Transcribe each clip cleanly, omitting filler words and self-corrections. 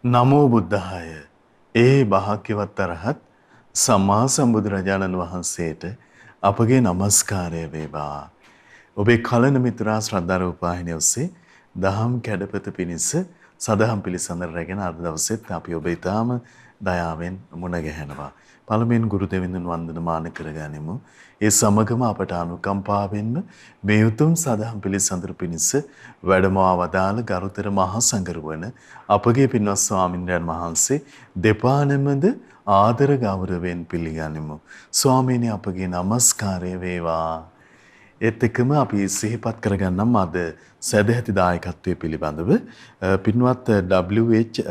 නමෝ බුද්ධාය. ඒ භාග්‍යවත් අරහත් සම්මා සම්බුදුරජාණන් වහන්සේට අපගේ নমස්කාරය වේවා. ඔබේ කලන මිතුරා ශ්‍රද්ධා රූපවාහිනිය ඔස්සේ දහම් කැඩපත පිණිස සදහම් පිළිසඳර රැගෙන අද දවසෙත් අපි ඔබ ඊටාම දයාවෙන් මුණ ගැහෙනවා. පළමුවෙන් ගුරු දෙවිඳුන් වන්දනමාන කරගනිමු. ඒ සමගම අපට අනුකම්පාවෙන්ම මේ උතුම් සදහම් පිළිසඳර පිණිස වැඩමවා වදාළ ගරුතර මහා සංඝරුවන අපගේ පින්වත් ස්වාමින්ද්‍රයන් වහන්සේ දෙපා නැමද ආදර ගෞරවයෙන් පිළිගනිමු. ස්වාමීනි අපගේ নমස්කාරය වේවා. ඒත් එක්කම අපි සිහිපත් කරගන්නම් අද සදැහැති දායකත්වයේ පිළිබඳව පින්වත් WH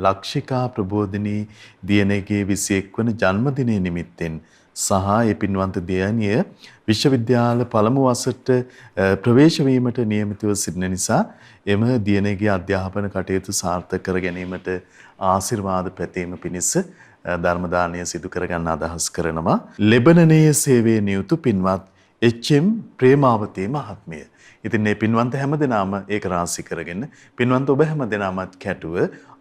ලක්ෂිකා ප්‍රබෝධිනී දියණියගේ 21 වන ජන්මදිනය නිමිත්තෙන් සහ ඒ පින්වන්ත දියණිය විශ්වවිද්‍යාල පළමු වසරට ප්‍රවේශ වීමට නියමිතව සිටින නිසා එම දියණියගේ අධ්‍යාපන කටයුතු සාර්ථක කර ගැනීමට ආශිර්වාද පැතීම පිණිස ධර්ම දානය සිදු කර ගන්න අදහස් කරනවා. ලෙබනනයේ සේවයේ නියුතු පින්වත් එච්.එම්. ප්‍රේමාවතී මහත්මිය. ඉතින් මේ පින්වන්ත හැමදෙනාම ඒක රාශි කරගෙන පින්වන්ත ඔබ හැමදෙනාමත් කැටුව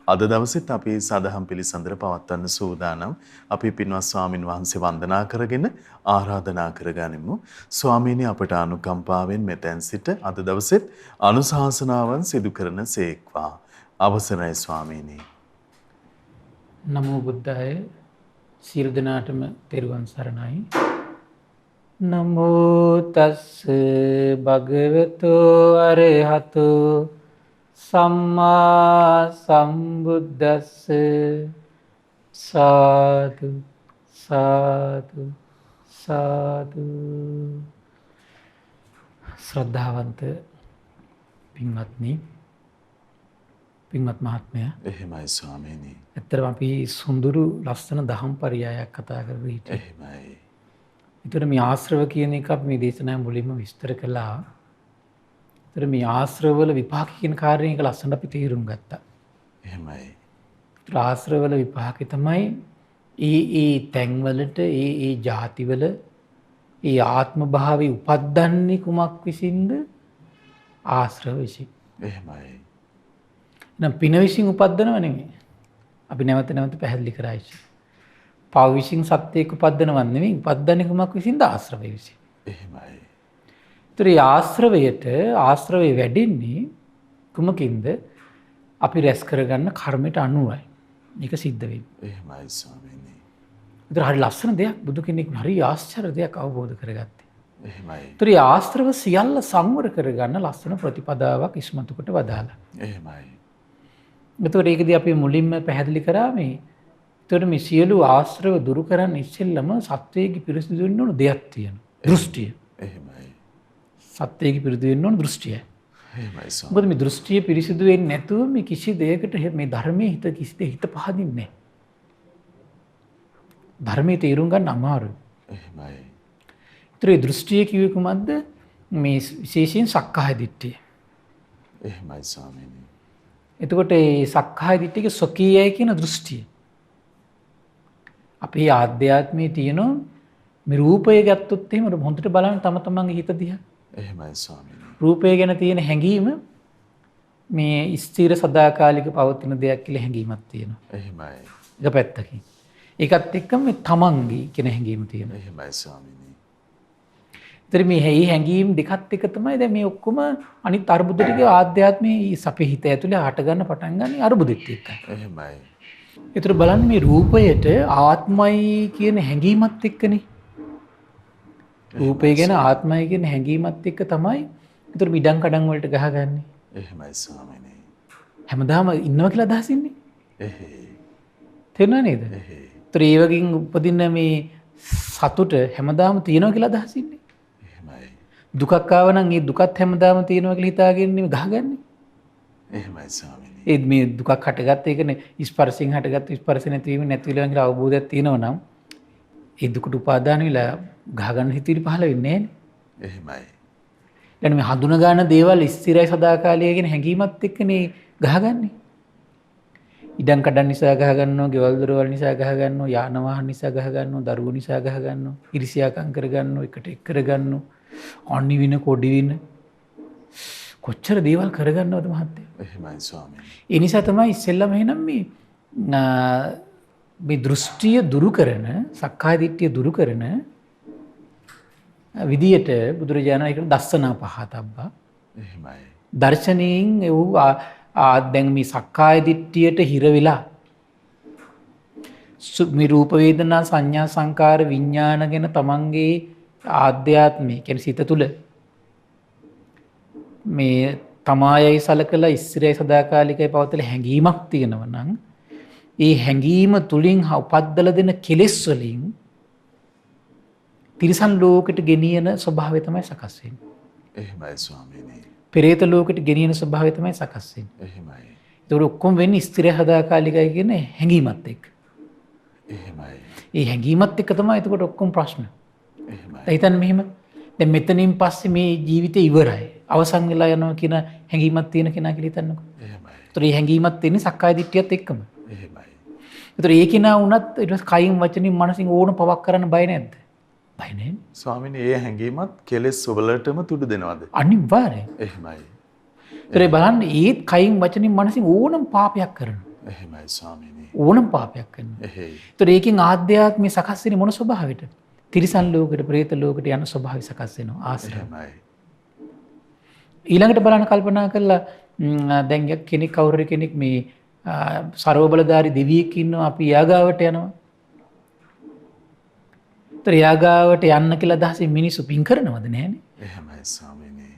අද දවසෙත් අපි සදහම් පිළිසඳර පවත්වන්න සූදානම්. අපි පින්වත් ස්වාමින් වහන්සේ වන්දනා කරගෙන ආරාධනා කරගනිමු. ස්වාමීනි අපට අනුකම්පාවෙන් මෙතෙන් සිට අද දවසෙත් අනුශාසනාවන් සිදු කරන සේක්වා. අවසරයි ස්වාමීනි. නමෝ බුද්ධාය. සියලු දෙනාටම තෙරුවන් සරණයි. නමෝ තස්ස භගවතු අරහතු සම්මා සම්බුද්දස්ස සාදු සාදු සාදු. ශ්‍රද්ධාවන්ත පින්වත්නි, පින්වත් මහත්මයා, එහෙමයි ස්වාමීනි. ඇත්තටම අපි සුඳුරු ලස්සන දහම් පරයයක් කතා කරගෙන හිටියේ. එහෙමයි. ඒතර මේ ආශ්‍රව කියන එක අපි මේ දේශනාවේ මුලින්ම විස්තර කළා. ඒතර මේ ආශ්‍රවවල විපාක කියන කාරණේ එක ලස්සනට අපි තේරුම් ගත්තා. එහෙමයි. ඒතර ආශ්‍රවවල විපාකේ තමයි ඒ තැන්වලට ඒ ಜಾතිවල ඒ ආත්ම භාවي උපද්දන්නේ කුමක් විසින්ද? ආශ්‍රව විසින්. එහෙමයි. නම් පින විසින් උපද්දනව නෙමෙයි. අපි නැවත නැවත පැහැදිලි කරායි. පව විසින් සත්‍යයක උපද්දනවත් නෙමෙයි, උපද්දන්නේ කුමක් විසින්ද? ආශ්‍රවය විසින්. එහෙමයි. ඒතර මේ ආශ්‍රවය වැඩින්නේ කුමකින්ද? අපි රැස් කරගන්න කර්මයට අනුවයි. මේක සිද්ධ වෙන්නේ. එහෙමයි ස්වාමීනි. ඒතර හරි ලස්සන දෙයක් බුදු කෙනෙක් හරි ආශ්චර්ය දෙයක් අවබෝධ කරගත්තේ. එහෙමයි. ඒතර මේ ආශ්‍රව සියල්ල සංවර කරගන්න ලස්සන ප්‍රතිපදාවක් ඉස්මතු කොට වදාලා. එහෙමයි. ඒතර ඒකදී අපි මුලින්ම පැහැදිලි කරා මේ ඒතර මේ සියලු ආශ්‍රව දුරු කරන්න ඉස්සෙල්ලම සත්වයේ පිරිසිදු වෙන්න ඕන දෙයක් තියෙනවා. දෘෂ්ටිය. එහෙමයි. සත්‍යයේ පිරිසිදු වෙන්න ඕන දෘෂ්ටිය. එහෙමයි ස්වාමීනි. මොකද මේ දෘෂ්ටිය පිරිසිදු වෙන්නේ නැතුව මේ කිසි දෙයකට මේ ධර්මයේ හිත පහදින්නේ නැහැ. ධර්මයේ තේරුම් ගන්න අමාරුයි. එහෙමයි. ඒතර මේ දෘෂ්ටිය කිව්වේ කොහොමද? මේ විශේෂයෙන් සක්කාය දිට්ඨිය. එහෙමයි ස්වාමීනි. එතකොට මේ සක්කාය දිට්ඨියක සොකීයයි කියන දෘෂ්ටිය. අපේ ආධ්‍යාත්මයේ තියෙන මේ රූපය ගත්තොත් එහෙම හොඳට බලන්න තම තමන්ගේ හිත දිහා. එහෙමයි ස්වාමීනි. රූපය ගැන තියෙන හැඟීම මේ ස්ථිර සදාකාලික පවතින දෙයක් කියලා හැඟීමක් තියෙනවා. එහෙමයි. එක පැත්තකින්. ඒකත් එක්කම මේ තමන්ගේ කියන හැඟීම තියෙනවා. එහෙමයි ස්වාමීනි. ඒතර මේ හැඟීම් දෙකත් එක තමයි දැන් මේ ඔක්කොම අනිත් අරුබුද ටික ආධ්‍යාත්මයේ අපේ හිත ඇතුලේ හට ගන්න පටන් ගන්න අරුබුදෙත් එක්කයි. එහෙමයි. ඒතර බලන්න මේ රූපයට ආත්මයි කියන හැඟීමත් එක්කනේ. රූපය ගැන ආත්මය කියන හැඟීමත් එක්ක තමයි ඒතර මිඩම් කඩම් වලට ගහගන්නේ. එහෙමයි ස්වාමීනි. හැමදාම ඉන්නවා කියලා අදහස් ඉන්නේ. එහෙයි. තේරුණා නේද? එහෙයි. ඒතර ඒ වගේ උපදින්න මේ සතුට හැමදාම තියෙනවා කියලා අදහස් ඉන්නේ. එහෙමයි. දුකක් ආව නම් ඒ දුකත් හැමදාම තියෙනවා කියලා හිතාගෙන ගහගන්නේ. එහෙමයි ස්වාමීනි. ඒ මේ දුකක් හටගත්ත එකනේ ස්පර්ශයෙන් හටගත්ත ස්පර්ශ නැතිවීම නැතිවිලා කියලා අවබෝධයක් තියෙනවා නම් ඒ දුකට උපාදාන වෙලා ගහගන්න හිතිරි පහළ වෙන්නේ නැහැ. එහෙමයි. දැන් මේ හඳුන ගන්න දේවල් ස්ථිරයි සදාකාලිකයි කියන හැඟීමත් එක්කනේ ගහගන්නේ. ඉඩම් කඩන් නිසා ගහගන්නවා, ගෙවල් දොරවල් නිසා ගහගන්නවා, යාන වාහන නිසා ගහගන්නවා, දරුවෝ නිසා ගහගන්නවා, ඉරිසියාකම් කරගන්නවා, එකට එක් කරගන්නවා, අනිවින කොඩි වින කොච්චර දේවල් කරගන්නවද මහත්තයෝ. එහෙමයි ස්වාමීනි. ඒ නිසා තමයි ඉස්සෙල්ලම එහෙනම් මේ දෘෂ්ටිය දුරු කරන, සක්කාය දිට්ඨිය දුරු කරන විදියට බුදුරජාණන් ඒකට දස්සනා පහතබ්බා. එහෙමයි. දර්ශනයෙන් එව් දැන් මේ සක්කාය දිට්ඨියට හිර වෙලා මේ රූප වේදනා සංඥා සංකාර විඥාන ගැන තමන්ගේ ආධ්‍යාත්මය කියන්නේ සිත තුළ මේ තමායයි සලකලා ඉස්සිරයි සදාකාලිකයි පවතල හැඟීමක් තියෙනවා නම් ඒ හැඟීම තුලින් උපද්දලා දෙන කෙලෙස් වලින් තිරිසන් ලෝකෙට ගෙනියන ස්වභාවය තමයි සකස් වෙන්නේ. එහෙමයි ස්වාමීනි. පෙරේත ලෝකෙට ගෙනියන ස්වභාවය තමයි සකස් වෙන්නේ. එහෙමයි. ඒක ඔක්කොම වෙන්නේ ස්ථිර සදාකාලිකයි කියන හැඟීමත් එක්ක. එහෙමයි. ඒ හැඟීමත් එක්ක තමයි එතකොට ඔක්කොම ප්‍රශ්න. එහෙමයි. හිතන්න මෙහෙම දැන් මෙතනින් පස්සේ මේ ජීවිතේ ඉවරයි. අවසන් වෙලා යනවා කියන හැඟීමක් තියෙන කෙනා කියලා හිතන්නකෝ. එහෙමයි. ඒතර මේ හැඟීමත් තියෙන්නේ සක්කාය දිට්ඨියත් එක්කම. එහෙමයි. ඒතර ඒ කෙනා වුණත් ඊට පස්සේ කයින් වචනින් මනසින් ඕන පවක් කරන්න බය නැද්ද? බය නැහැ. ස්වාමීනි ඒ හැඟීමත් කෙලෙස් වලටම තුඩු දෙනවද? අනිවාර්යයෙන්. එහෙමයි. ඒතර බලන්න ඒත් කයින් වචනින් මනසින් ඕනම පාපයක් කරනවා. එහෙමයි ස්වාමීනි. ඕනම පාපයක් කරනවා. එහෙයි. ඒතර ඒකෙන් ආධ්‍යාත්මය සකස් වෙන්නේ මොන ස්වභාවයකට? තිරිසන් ලෝකෙට, ප්‍රේත ලෝකෙට යන ස්වභාවය සකස් වෙනවා ආශ්‍රය. එහෙමයි. ඊළඟට බලන්න කල්පනා කරලා දැන් කෙනෙක් කවුරු කෙනෙක් මේ ਸਰව බලධාරී දෙවියෙක් ඉන්නවා අපි යාගාවට යනවා. ඒතර යාගාවට යන්න කියලා අදහසින් මිනිස්සු පින් කරනවද නැහනේ? එහෙමයි ස්වාමීනි.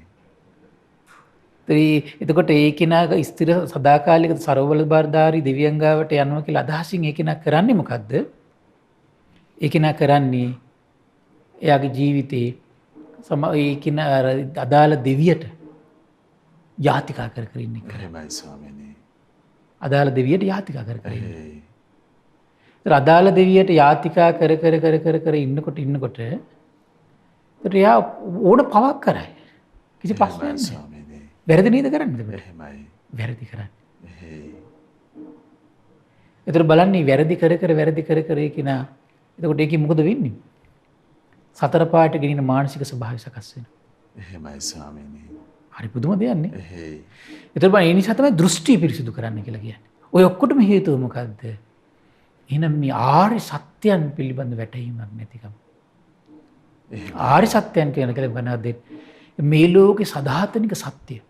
එතකොට ඒ කෙනා ස්ථිර සදාකාලික ਸਰව බලධාරී දෙවියන් ගාවට යනවා කියලා අදහසින් ඒ කෙනා කරන්නේ මොකද්ද? ඒ කෙනා කරන්නේ එයාගේ ජීවිතේ ඒ කෙනා අදාළ දෙවියට යාතිකා කර කර ඉන්න එක. එහෙමයි ස්වාමීනි. අදාළ දෙවියට යාතිකා කර කර ඉන්න. එහෙයි. ඒතර අදාළ දෙවියට යාතිකා කර කර කර කර කර ඉන්නකොට ඒතර එයා ඕන පවක් කරයි. කිසි ප්‍රශ්නයක් නැහැ. ස්වාමීනි. වැරදි නේද කරන්නේ? එහෙමයි. වැරදි කරන්නේ. එහෙයි. ඒතර බලන්නේ වැරදි කර කර කිනා. එතකොට ඒකේ මොකද වෙන්නේ? සතර පාට ගෙනින මානසික ස්වභාවය සකස් වෙනවා. එහෙමයි ස්වාමීනි. හරි පුදුම දෙයක් නේ. එහෙයි. ඒතර බලන්න ඒ නිසා තමයි දෘෂ්ටි පිරිසිදු කරන්න කියලා කියන්නේ. ඔය ඔක්කොටම හේතුව මොකද්ද? එහෙනම් මේ ආර්ය සත්‍යයන් පිළිබඳ වැටහීමක් නැතිකම. ආර්ය සත්‍යයන් කියන කෙනෙක් ගන්නද මේ ලෝකේ සදාතනික සත්‍ය.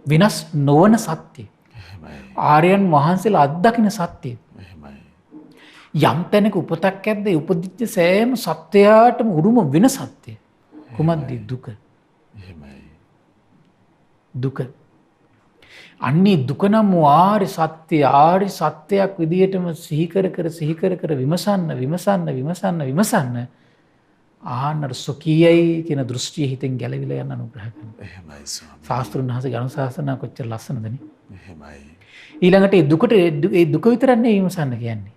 විනාශ නොවන සත්‍ය. එහෙමයි. ආර්යයන් වහන්සේලා අත්දකින්න සත්‍ය. එහෙමයි. යම් තැනක උපතක් ඇද්ද උපදිච්ච සෑම සත්‍යයටම උරුම වෙන සත්‍ය. කුමක්ද දුක? එහෙමයි. දුක. අන්නේ දුක නම් ආර්ය සත්‍ය ආර්ය සත්‍යයක් විදියටම සිහි කර කර විමසන්න ආහනර සොකීයයි කියන දෘෂ්ටිය හිතෙන් ගැලවිලා යන අනුග්‍රහ කරනවා. එහෙමයි ස්වාමීනි. ශාස්ත්‍රුන් වහන්සේගේ අනුශාසනා කොච්චර ලස්සනද නේ. එහෙමයි. ඊළඟට ඒ දුක විතරක් නෙවෙයි විමසන්න කියන්නේ.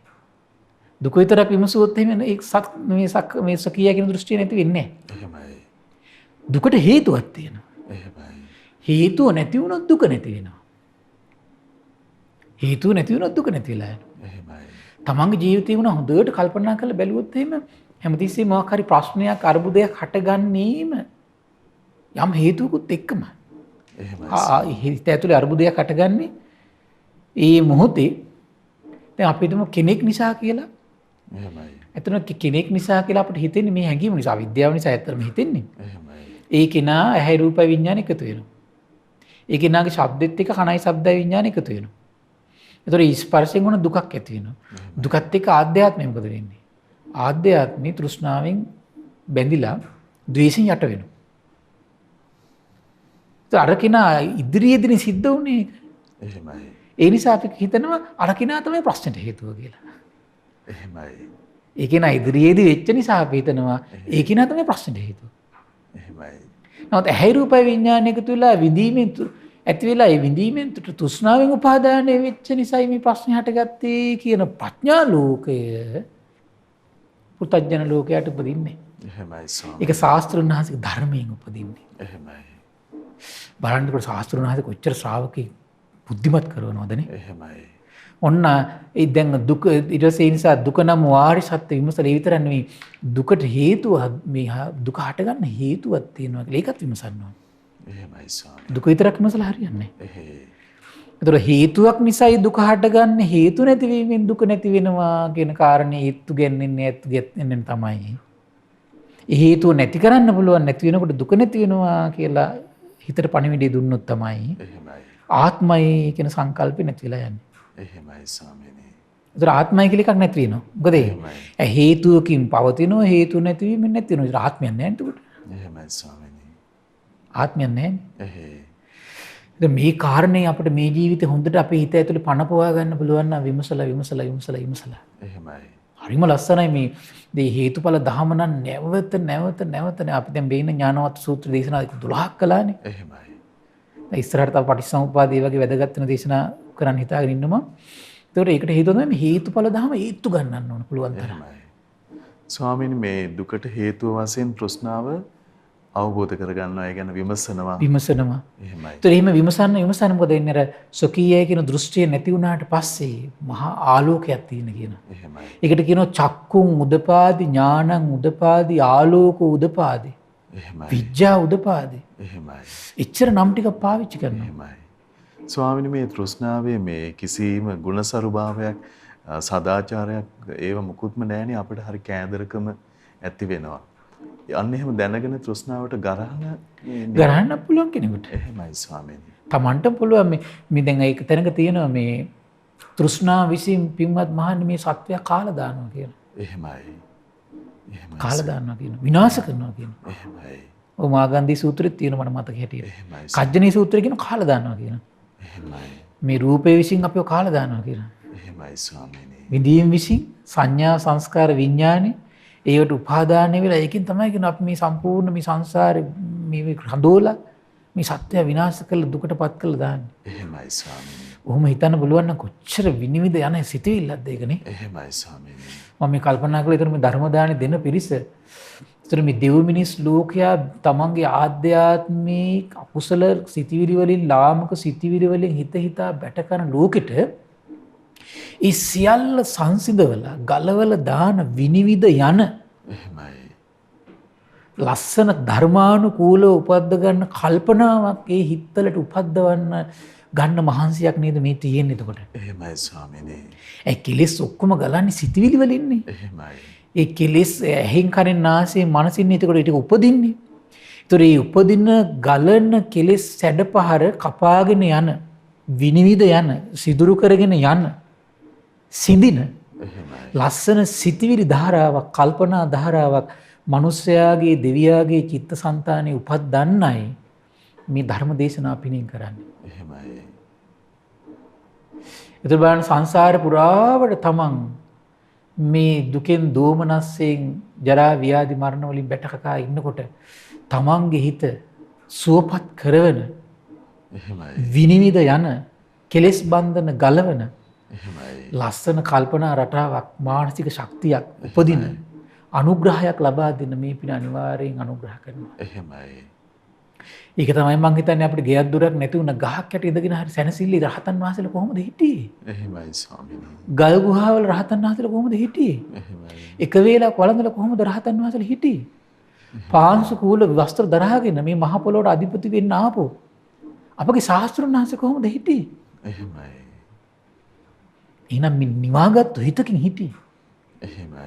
දුක විතරක් විමසුවොත් එහෙම මේ සොකීය කියන දෘෂ්ටිය නැති වෙන්නේ නැහැ. එහෙමයි. දුකට හේතුවක් තියෙනවා. එහෙමයි. හේතුව නැති වුණොත් දුක නැති වෙනවා. හේතුව නැති වුණොත් දුක නැති වෙලා යනවා. එහෙමයි. තමන්ගේ ජීවිතේ වුණා හොඳට කල්පනා කරලා බැලුවොත් එහෙම හැමතිස්සෙම මොකක් හරි ප්‍රශ්නයක් අරුබුදයක් හටගන්නේම යම් හේතුවකුත් එක්කම. එහෙමයි. හිත ඇතුලේ අරුබුදයක් හටගන්නේ ඒ මොහොතේ දැන් අපි හිතමු කෙනෙක් නිසා කියලා. එහෙමයි. එතන කෙනෙක් නිසා කියලා අපිට හිතෙන්නේ මේ හැඟීම නිසා විද්‍යාව නිසා ඇත්තටම හිතෙන්නේ. එහෙමයි. ඒ කෙනා ඇහැ රූප විඥාන එකතු වෙනවා. ඒ කෙනාගේ ශබ්දෙත් එක්ක කනයි ශබ්දයි විඥාන එකතු වෙනවා. ඒතකොට ස්පර්ශයෙන් වුණ දුකක් ඇති වෙනවා. දුකත් එක්ක ආධ්‍යාත්මය මොකද වෙන්නේ? ආධ්‍යාත්මී තෘෂ්ණාවෙන් බැඳිලා ද්වේෂයෙන් යට වෙනවා. ඒ අර කෙනා ඉදිරියේදී සිද්ධ වුණේ ඒක. එහෙමයි. ඒ නිසා අපි හිතනවා අර කෙනා තමයි ප්‍රශ්නෙට හේතුව කියලා. එහෙමයි. ඒ කෙනා ඉදිරියේදී වෙච්ච නිසා අපි හිතනවා ඒ කෙනා තමයි ප්‍රශ්නෙට හේතුව. එහෙමයි. නමුත් ඇහැ රූප විඥාන එකතු වෙලා විඳීමෙන් ඇති වෙලා ඒ විඳීමෙන් තෘෂ්ණාවෙන් උපාදානය වෙච්ච නිසායි මේ ප්‍රශ්නේ හටගත්තේ කියන ප්‍රඥා ලෝකය පුතඥ ලෝකයට උපදින්නේ. එහෙමයි ස්වාමී. ඒක ශාස්ත්‍රුන් වහන්සේගේ ධර්මයෙන් උපදින්නේ. එහෙමයි. බලන්නකොට ශාස්ත්‍රුන් වහන්සේ කොච්චර ශ්‍රාවකෙක් බුද්ධිමත් කරනවදනේ. එහෙමයි. ඔන්න ඒ දැන් දුක ඊට පස්සේ ඒ නිසා දුක නම් වාරි සත්‍ය විමසලා ඒ විතරක් නෙවෙයි දුකට හේතුව මේ දුක හටගන්න හේතුවක් තියෙනවා කියලා ඒකත් විමසන්න ඕනේ. එහෙමයි ස්වාමී. දුක විතරක් විමසලා හරියන්නේ නැහැ. එහෙයි. ඒතර හේතුවක් නිසායි දුක හටගන්නේ. හේතු නැතිවීමෙන් දුක නැති වෙනවා කියන කාරණේ හේතු ගැන්වෙන්නේ ඇත්තු ගැන්වෙන්නේ තමයි. ඒ හේතුව නැති කරන්න පුළුවන් නැති වෙනකොට දුක නැති වෙනවා කියලා හිතට පණිවිඩය දුන්නොත් තමයි එහෙමයි. ආත්මයි කියන සංකල්පය නැති වෙලා යන්නේ. එහෙමයි ස්වාමීනි. ඒතර ආත්මයි කියලා එකක් නැති වෙනවා. මොකද ඒ හේතුවකින් පවතිනවා හේතු නැතිවීමෙන් නැති වෙනවා. ඒතර ආත්මයක් නැහැ නේද උඩ? එහෙමයි ස්වාමීනි. ආත්මයක් නැහැ. එහෙයි. ඉතින් මේ කාරණේ අපිට මේ ජීවිතේ හොඳට අපේ හිත ඇතුලේ පනපවා ගන්න පුළුවන් නම් විමසලා. එහෙමයි. හරිම ලස්සනයි මේ හේතුඵල දහම නම් නැවත අපි දැන් බේන ඥානවත් සූත්‍ර දේශනා 12ක් කළානේ. එහෙමයි. දැන් ඉස්සරහට තව පටිච්චසමුප්පාදේ වගේ වැදගත් වෙන දේශනා කරන්න හිතාගෙන ඉන්නවා. ඒකට ඒකට හේතුව තමයි මේ හේතුඵල දහම හේතු ගන්නන්න ඕන පුළුවන් තරම්. එහෙමයි. ස්වාමීනි මේ දුකට හේතුව වශයෙන් තෘෂ්ණාව අවබෝධ කරගන්නවා. ඒ කියන්නේ විමසනවා. එහෙමයි. ඒතර එහෙම විමසන්න මොකද වෙන්නේ අර සොකීයය කියන දෘෂ්ටිය නැති වුණාට පස්සේ මහා ආලෝකයක් තියෙන කියනවා. එහෙමයි. ඒකට කියනවා චක්කුන් උදපාදි ඥානං උදපාදි ආලෝක උදපාදි. එහෙමයි. විඥා උදපාදි. එහෙමයි. එච්චර නම් ටික පාවිච්චි කරනවා. එහෙමයි. ස්වාමීනි මේ තෘෂ්ණාවේ මේ කිසිම ගුණසරුභාවයක් සදාචාරයක් ඒව මුකුත්ම නැහැනේ අපිට හරි කෑදරකම ඇති වෙනවා. අන්න එහෙම දැනගෙන තෘෂ්ණාවට ගරහන්න පුළුවන් කෙනෙකුට. එහෙමයි ස්වාමීනි. Tamanට පුළුවන් මේ දැන් ඒක තැනක තියෙනවා මේ තෘෂ්ණා විසින් පින්වත් මහන්නේ මේ සත්වයා කාලා දානවා කියන. එහෙමයි. කාලා දානවා කියන. විනාශ කරනවා කියන. එහෙමයි. ඔය මාගන්ධි සූත්‍රෙත් තියෙන මට මතක හැටියට. එහෙමයි. කජ්ජනී සූත්‍රය කියන කාලා දානවා කියන. එහෙමයි. මේ රූපේ විසින් අපිව කාලා දානවා කියන. එහෙමයි ස්වාමීනි. විදීම් විසින් සංඥා සංස්කාර විඥානේ ඒකට උපාදානය වෙලා ඒකෙන් තමයි කියන අපි මේ සම්පූර්ණ මේ සංසාරේ මේ රඳෝලා මේ සත්‍ය විනාශ කරලා දුකටපත් කරලා දාන්නේ. එහෙමයි ස්වාමීනි. ඔහොම හිතන්න පුළුවන් නම් කොච්චර විනිවිද යන සිතුවිල්ලක්ද ඒකනේ. එහෙමයි ස්වාමීනි. මම මේ කල්පනා කළා ඒතර මේ ධර්ම දානේ දෙන පිරිස. ඒතර මේ දෙව් මිනිස් ලෝකයා තමන්ගේ ආධ්‍යාත්මික අකුසල සිතිවිලි වලින් ලාමක සිතිවිලි වලින් හිතා බැට කරන ලෝකෙට ඒ සියල්ල සංසිඳවලා ගලවලා දාන විනිවිද යන එහෙමයි. ලස්සන ධර්මානුකූලව උපද්ද ගන්න කල්පනාවක් ඒ හිතවලට උපද්දවන්න ගන්න මහන්සියක් නේද මේ තියෙන්නේ එතකොට. එහෙමයි ස්වාමීනි. ඒ කෙලෙස් ඔක්කොම ගලන්නේ සිතිවිලි වලින්නේ. එහෙමයි. ඒ කෙලෙස් ඇහෙන් කනෙන් නාසයෙන් මනසින් එතකොට ඒක උපදින්නේ. ඒතර මේ උපදින ගලන කෙලෙස් සැඩපහර කපාගෙන යන විනිවිද යන සිදුරු කරගෙන යන සිඳින ලස්සන සිතිවිලි ධාරාවක් කල්පනා ධාරාවක් මිනිස්යාගේ දෙවියාගේ චිත්තසංතානයේ උපද්දන්නයි මේ ධර්ම දේශනා පිණින් කරන්නේ. එහෙමයි. ඒතර බලන්න සංසාර පුරාවට තමන් මේ දුකෙන් දෝමනස්යෙන් ජරා ව්‍යාධි මරණ වලින් බැටකකා ඉන්නකොට තමන්ගේ හිත සුවපත් කරවන එහෙමයි. විනිවිද යන කෙලෙස් බන්ධන ගලවන එහෙමයි. ලස්සන කල්පනා රටාවක් මානසික ශක්තියක් උපදින අනුග්‍රහයක් ලබා දෙන මේ පින අනිවාර්යෙන් අනුග්‍රහ කරනවා. එහෙමයි. ඒක තමයි මං හිතන්නේ අපිට ගෙයක් දොරක් නැති වුණ ගහක් යට ඉඳගෙන හරි සැනසෙල්ලි රහතන් වහන්සේලා කොහොමද හිටියේ? එහෙමයි ස්වාමීනි. ගල් ගුහාවල රහතන් වහන්සේලා කොහොමද හිටියේ? එහෙමයි. එක වේලක් වළඳලා කොහොමද රහතන් වහන්සේලා හිටියේ? පාංශු කූල වස්ත්‍ර දරාගෙන මේ මහ පොළොවට අධිපති වෙන්න ආපු අපගේ ශාස්ත්‍රඥ වහන්සේ කොහොමද හිටියේ? එහෙමයි. එහෙනම් මේ නිවාගත් හිතකින් හිටියේ. එහෙමයි.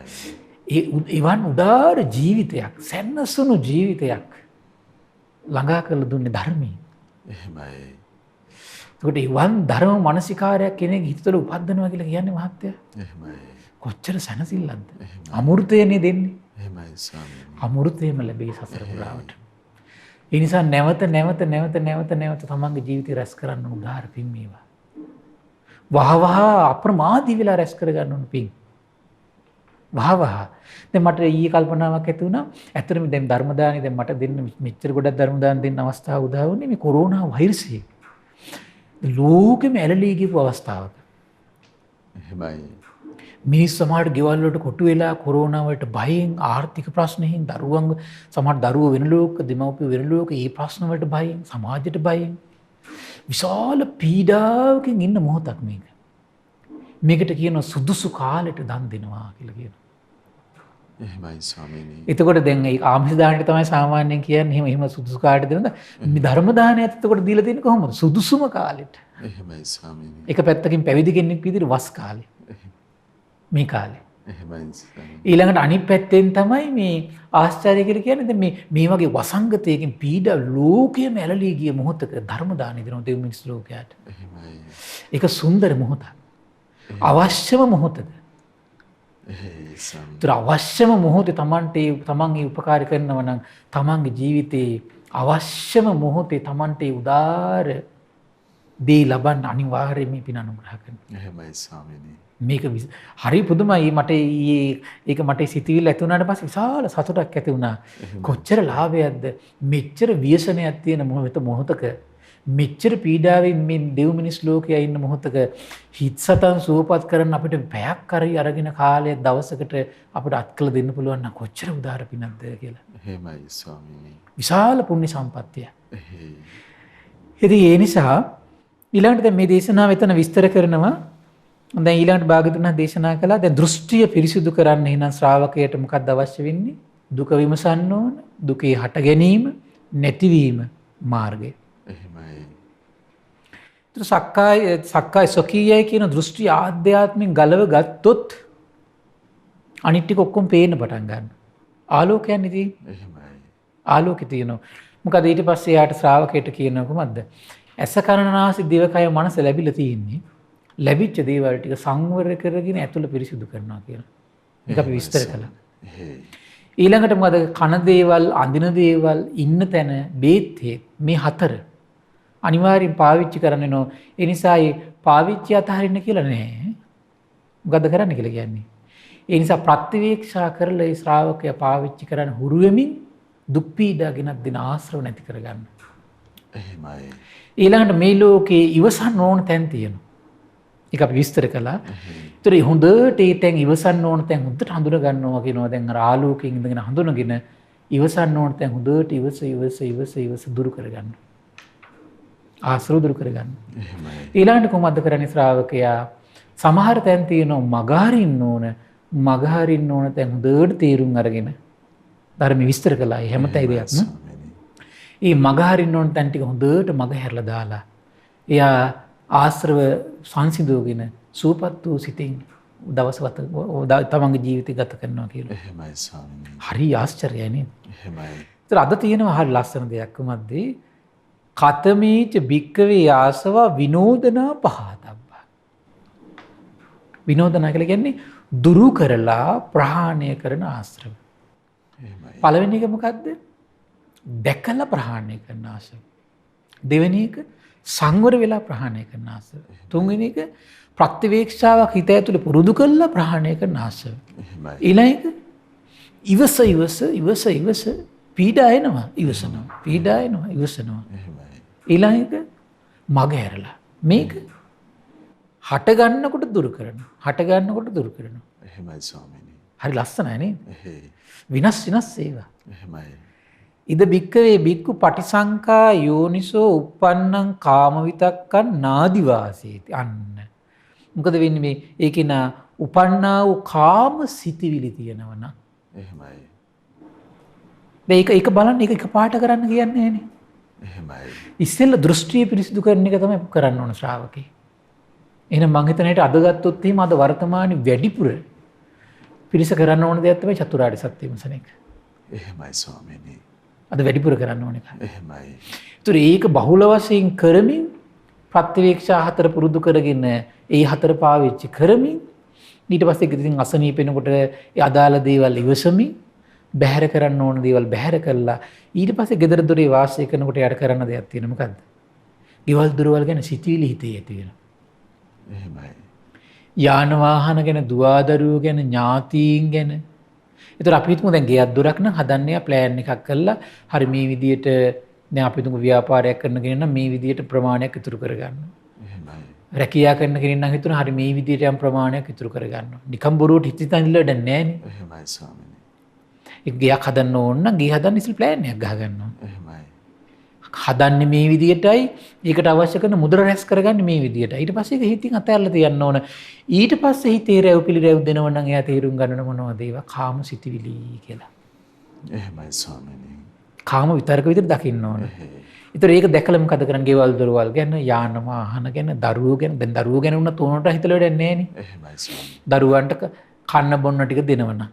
ඒ එවන් උදාර ජීවිතයක් සැනසුණු ජීවිතයක් ළඟා කරලා දුන්නේ ධර්මයෙන්. එහෙමයි. ඒකට එවන් ධර්ම මානසිකාරයක් කෙනෙක් හිත තුළ උපද්දනවා කියලා කියන්නේ මහත්තයා. එහෙමයි. කොච්චර සැනසෙල්ලක්ද? අමෘතයනේ දෙන්නේ. එහෙමයි ස්වාමීනි. අමෘතයම ලැබේ සසර පුරාවට. ඒ නිසා නැවත තමන්ගේ ජීවිතය රැස් කරන්න උදාර පින් මේවා. වහවහ අප්‍රමාදී වෙලා රැස් කරගන්න ඕන පින්. වහවහ. දැන් මට ඊයේ කල්පනාවක් ඇති වුණා. ඇත්තටම දැන් ධර්ම දානේ දැන් මට දෙන්න මෙච්චර ගොඩක් ධර්ම දාන දෙන්න අවස්ථාව උදා වුණේ මේ කොරෝනා වෛරසය. ලෝකෙම ඇලලී ගියපු අවස්ථාවක. එහෙමයි. මිනිස් සමහරට ගෙවල් වලට කොටු වෙලා කොරෝනා වලට බයෙන් ආර්ථික ප්‍රශ්නෙකින් දරුවන් සමහර දරුවෝ වෙන ලෝක දෙමව්පියෝ වෙන ලෝක ඒ ප්‍රශ්න වලට බයෙන් සමාජයට බයෙන් විශාල පීඩාවකින් ඉන්න මොහොතක් මේක. මේකට කියනවා සුදුසු කාලෙට දන් දෙනවා කියලා කියනවා. එහෙමයි ස්වාමීනි. එතකොට දැන් ඒ ආමිෂ දාණයට තමයි සාමාන්‍යයෙන් කියන්නේ එහෙම සුදුසු කාලෙට දෙනද මේ ධර්ම දානයත් එතකොට දීලා තියෙන්නේ කොහොමද? සුදුසුම කාලෙට. එහෙමයි ස්වාමීනි. එක පැත්තකින් පැවිදි කෙනෙක් විදිහට වස් කාලේ. මේ කාලේ. එහෙමයි ස්වාමීනි. ඊළඟට අනිත් පැත්තෙන් තමයි මේ ආශ්චර්ය කියලා කියන්නේ දැන් මේ වගේ වසංගතයකින් පීඩා ලෝකයේම ඇලලී ගිය මොහොතක ධර්ම දානය දෙනවා දෙව් මිනිස් ලෝකයට. එහෙමයි. ඒක සුන්දර මොහොතක්. අවශ්‍යම මොහොතක. එහෙයි ස්වාමීනි. ඒතර අවශ්‍යම මොහොතේ තමන්ගේ උපකාර කරනවා නම් තමන්ගේ ජීවිතේ අවශ්‍යම මොහොතේ තමන්ට උදාර දේ ලබන්න අනිවාර්යයෙන් මේ පින අනුග්‍රහ කරනවා. එහෙමයි ස්වාමීනි. මේක හරි පුදුමයි මට ඒක මට සිතුවිල්ල ඇති වුණාට පස්සේ විශාල සතුටක් ඇති වුණා. කොච්චර ලාභයක්ද මෙච්චර ව්‍යසනයක් තියෙන මොහොතක මෙච්චර පීඩාවෙන් මේ දෙව් මිනිස් ලෝකයේ ඉන්න මොහොතක හිත සතන් සුවපත් කරන්න අපිට පැයක් කරි අරගෙන කාලයක් දවසකට අපිට අත් කළ දෙන්න පුළුවන් නම් කොච්චර උදාර පිනක්ද කියලා. එහෙමයි ස්වාමීනි. විශාල පුණ්‍ය සම්පත්තිය. එහෙයි. ඉතින් ඒ නිසා ඊළඟට දැන් මේ දේශනාව එතන විස්තර කරනවා. දැන් ඊළඟට භාග්‍යවතුන් වහන්සේ දේශනා කළා දැන් දෘෂ්ටිය පිරිසිදු කරන්න එහෙනම් ශ්‍රාවකයට මොකක්ද අවශ්‍ය වෙන්නේ? දුක විමසන්න ඕන, දුකේ හට ගැනීම, නැතිවීම මාර්ගය. එහෙමයි. ඒතර සක්කාය සොකීයයි කියන දෘෂ්ටි ආධ්‍යාත්මින් ගලව ගත්තොත් අනිත් ටික ඔක්කොම පේන්න පටන් ගන්නවා. ආලෝකයන් ඉතින් එහෙමයි. ආලෝකය තියෙනවා. මොකද ඊට පස්සේ යාට ශ්‍රාවකයට කියනවා කොහොමද? ඇස කන නාසය දිවකය මනස ලැබිලා තියෙන්නේ. ලැබිච්ච දේවල් ටික සංවර කරගෙන ඇතුළ පිරිසිදු කරනවා කියලා. ඒක අපි විස්තර කළා. ඊළඟට මොකද කන දේවල්, අඳින දේවල්, ඉන්න තැන, බේත් මේ හතර අනිවාර්යෙන් පාවිච්චි කරන්න වෙනවා. ඒ නිසා ඒ පාවිච්චි අතහරින්න කියලා නෑ. මොකද කරන්න කියලා කියන්නේ. ඒ නිසා ප්‍රතිවීක්ෂා කරලා ඒ ශ්‍රාවකයා පාවිච්චි කරන්න හුරු වෙමින් දුක් පීඩා ගෙනත් දෙන ආශ්‍රව නැති කරගන්න. එහෙමයි. ඊළඟට මේ ලෝකේ ඉවසන්න ඕන තැන් තියෙනවා. ඒක අපි විස්තර කළා. ඒතර හොඳට ඒ තැන් ඉවසන්න ඕන තැන් හොඳට හඳුන ගන්නවා කියනවා. දැන් අර ආලෝකයෙන් ඉඳගෙන හඳුනගෙන ඉවසන්න ඕන තැන් හොඳට ඉවස දුරු කරගන්න. ආශ්‍රව දුරු කරගන්න. එහෙමයි. ඊළඟට කොහොමද කරන්නේ ශ්‍රාවකයා? සමහර තැන් තියෙනවා මගහරින්න ඕන තැන් හොඳට තීරුම් අරගෙන ධර්ම විස්තර කළා. හැම තැනකම ඒ මගහරින්න ඕන තැන් ටික හොඳට මග හැරලා දාලා එයා ආශ්‍රව සංසිඳවගෙන සූපත් වූ සිතින් දවසවත තමන්ගේ ජීවිතය ගත කරනවා කියලා. එහෙමයි ස්වාමීනි. හරි ආශ්චර්යයි නේද? එහෙමයි. ඒතර අද තියෙනවා හරි ලස්සන දෙයක් කොහොමද? කතමේච භික්කවේ ආසවා විනෝදනා පහතබ්බා. විනෝදනා කියලා කියන්නේ දුරු කරලා ප්‍රහාණය කරන ආශ්‍රව. එහෙමයි. පළවෙනි එක මොකද්ද? දැකලා ප්‍රහාණය කරන ආශ්‍රව. දෙවෙනි එක සංවර වෙලා ප්‍රහාණය කරන ආශ්‍රව. තුන්වෙනි එක ප්‍රතිවේක්ෂාවක් හිත ඇතුලේ පුරුදු කරලා ප්‍රහාණය කරන ආශ්‍රව. එහෙමයි. ඊළඟ එක ඉවස පීඩා එනවා ඉවසනවා. පීඩා එනවා ඉවසනවා. එහෙමයි. ඊළඟ එක මග හැරලා මේක හට ගන්නකොට දුරු කරනවා. එහෙමයි ස්වාමීනි. හරි ලස්සනයි නේද? එහෙයි. විනාශ ඒවා. එහෙමයි. ඉද භික්කවේ භික්ඛු පටිසංකා යෝනිසෝ uppannං කාම විතක්කං නාදිවාසේති. අන්න. මොකද වෙන්නේ මේ ඒකේන උපන්නා වූ කාම සිතිවිලි තියෙනවා නම්. එහෙමයි. මේක බලන්න ඒක පාට කරන්න කියන්නේ නෑනේ. එහෙමයි. ඉස්සෙල්ලා දෘෂ්ටිය පිරිසිදු කරන එක තමයි කරන්න ඕන ශ්‍රාවකේ. එහෙනම් මං හිතන හිට අද ගත්තොත් එහෙම අද වර්තමානයේ වැඩිපුර පිරිස කරන්න ඕන දෙයක් තමයි චතුරාර්ය සත්‍ය විමසන එක. එහෙමයි ස්වාමීනි. අද වැඩිපුර කරන්න ඕන එක. එහෙමයි. ඒතර ඒක බහුල වශයෙන් කරමින් ප්‍රතිවීක්ෂා හතර පුරුදු කරගෙන ඒ හතර පාවිච්චි කරමින් ඊට පස්සේ ඉතින් අසනීපෙනකොට ඒ අදාළ දේවල් ඉවසමින් බැහැර කරන්න ඕන දේවල් බැහැර කළා ඊට පස්සේ gedara dore වාසය කරනකොට යට කරන්න දෙයක් තියෙනවා මොකද්ද? ගෙවල් දොරවල් ගැන සිතීලි හිතේ ඇති වෙනවා. එහෙමයි. යාන වාහන ගැන දුවදරුවෝ ගැන ඥාතීන් ගැන. ඒතර අපි හිතමු දැන් ගෙයක් දොරක් නම් හදන්නේ ප්ලෑන් එකක් කරලා හරි මේ විදියට දැන් අපි හිතමු ව්‍යාපාරයක් කරන කෙනෙක් නම් මේ විදියට ප්‍රමාණයක් ඉතුරු කරගන්නවා. එහෙමයි. රැකියා කරන කෙනෙක් නම් හිතන හරි මේ විදියට යම් ප්‍රමාණයක් ඉතුරු කරගන්නවා. නිකම් බොරුවට හිතින් ඉල්ල වැඩක් නැහැ නේ. එහෙමයි ස්වාමීනි. ඒ ගෙයක් හදන්න ඕන නම් ගේ හදන්න ඉස්සෙල් ප්ලෑන් එකක් ගහ ගන්නවා. එහෙමයි. හදන්නේ මේ විදියටයි ඒකට අවශ්‍ය කරන මුදල රැස් කරගන්නේ මේ විදියට. ඊට පස්සේ ඒක හිතින් අතහැරලා තියන්න ඕන. ඊට පස්සේ හිතේ රැව් පිළිරැව් දෙනව නම් එයා තේරුම් ගන්න මොනවද ඒවා කාම සිතිවිලි කියලා. එහෙමයි ස්වාමීනි. කාම විතරක විදිහට දකින්න ඕන. ඒතර ඒක දැකලා මොකද කරන්නේ? ගෙවල් දොරවල් ගැන, යාන වාහන ගැන, දරුවෝ ගැන. දැන් දරුවෝ ගැන උනත් උනට හිතලා වැඩක් නැහැ නේ. එහෙමයි ස්වාමීනි. දරුවන්ට කන්න බොන්න ටික දෙනවනම්.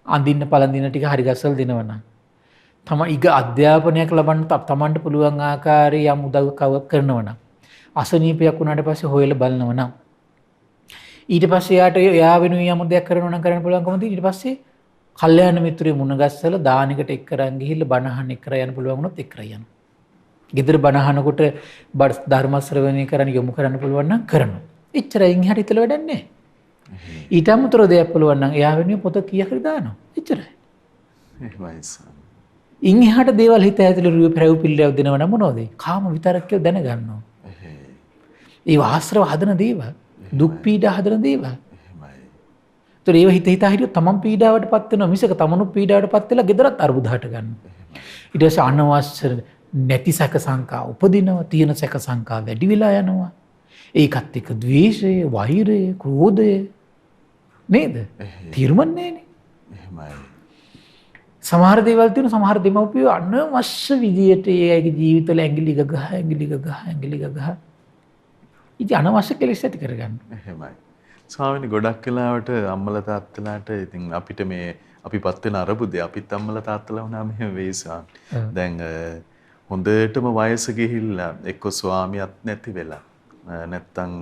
අඳින්න පළඳින ටික හරි ගස්සල් දෙනවනම්. තම ඉග අධ්‍යාපනයක් ලබන්න තමන්ට පුළුවන් ආකාරයේ යම් උදව් කවක් කරනවනම්. අසනීපයක් වුණාට පස්සේ හොයලා බලනවනම්. ඊට පස්සේ යාට එයා වෙනුවෙන් යම් දෙයක් කරනවා නම් කරන්න පුළුවන්කම තියෙන. ඊට පස්සේ කල්යාණ මිත්‍රයෙ මුණ ගැස්සලා දානෙකට එක්කරන් ගිහිල්ලා බණහන් එක්කර යන්න පුළුවන් වුණොත් එක්කර යනවා. ගෙදර බණහනකොට ධර්ම ශ්‍රවණය කරන්න යොමු කරන්න පුළුවන් නම් කරනවා. එච්චරයි ඉන් එහාට හිතලා වැඩක් නැහැ. ඊට අමතරව දෙයක් පුළුවන් නම් එයා වෙනුවෙන් පොත කීයක් හරි දානවා. එච්චරයි. එහෙමයි ස්වාමීනි. ඉන් එහාට දේවල් හිත ඇතුලේ රුව පෙරව පිළිරව දෙනව නම් මොනවද? කාම විතරක් කියලා දැනගන්නවා. ඒ ආශ්‍රව හදන දේවල්, දුක් පීඩා හදන දේවල්. ඒතර ඒව හිත හිතා හිටියොත් තමන් පීඩාවටපත් වෙනවා මිසක තමනු පීඩාවටපත් වෙලා ගෙදරත් අරුබුද හට ගන්නවා. ඊට පස්සේ අනවශ්‍ය නැති සැක සංකා උපදිනවා, තියෙන සැක සංකා වැඩි වෙලා යනවා. ඒකත් එක්ක ද්වේෂය, වෛරය, ක්‍රෝධය නේද? තීරමන්නේ නෑනේ. එහෙමයි. සමහර දේවල් තියෙන සමහර දෙමව්පියෝ අනවශ්‍ය විදියට ඒ අයගේ ජීවිතවල ඇඟිලි ගගහ ඉතින් අනවශ්‍ය කෙලෙස් ඇති කරගන්න. එහෙමයි. ස්වාමීනි ගොඩක් වෙලාවට අම්මලා තාත්තලාට ඉතින් අපිට මේ අපිපත් වෙන අරබුදේ අපිත් අම්මලා තාත්තලා වුණාම එහෙම වෙයි ස්වාමීනි. දැන් හොඳටම වයස ගිහිල්ලා එක්ක ස්වාමියාත් නැති වෙලා නැත්තම්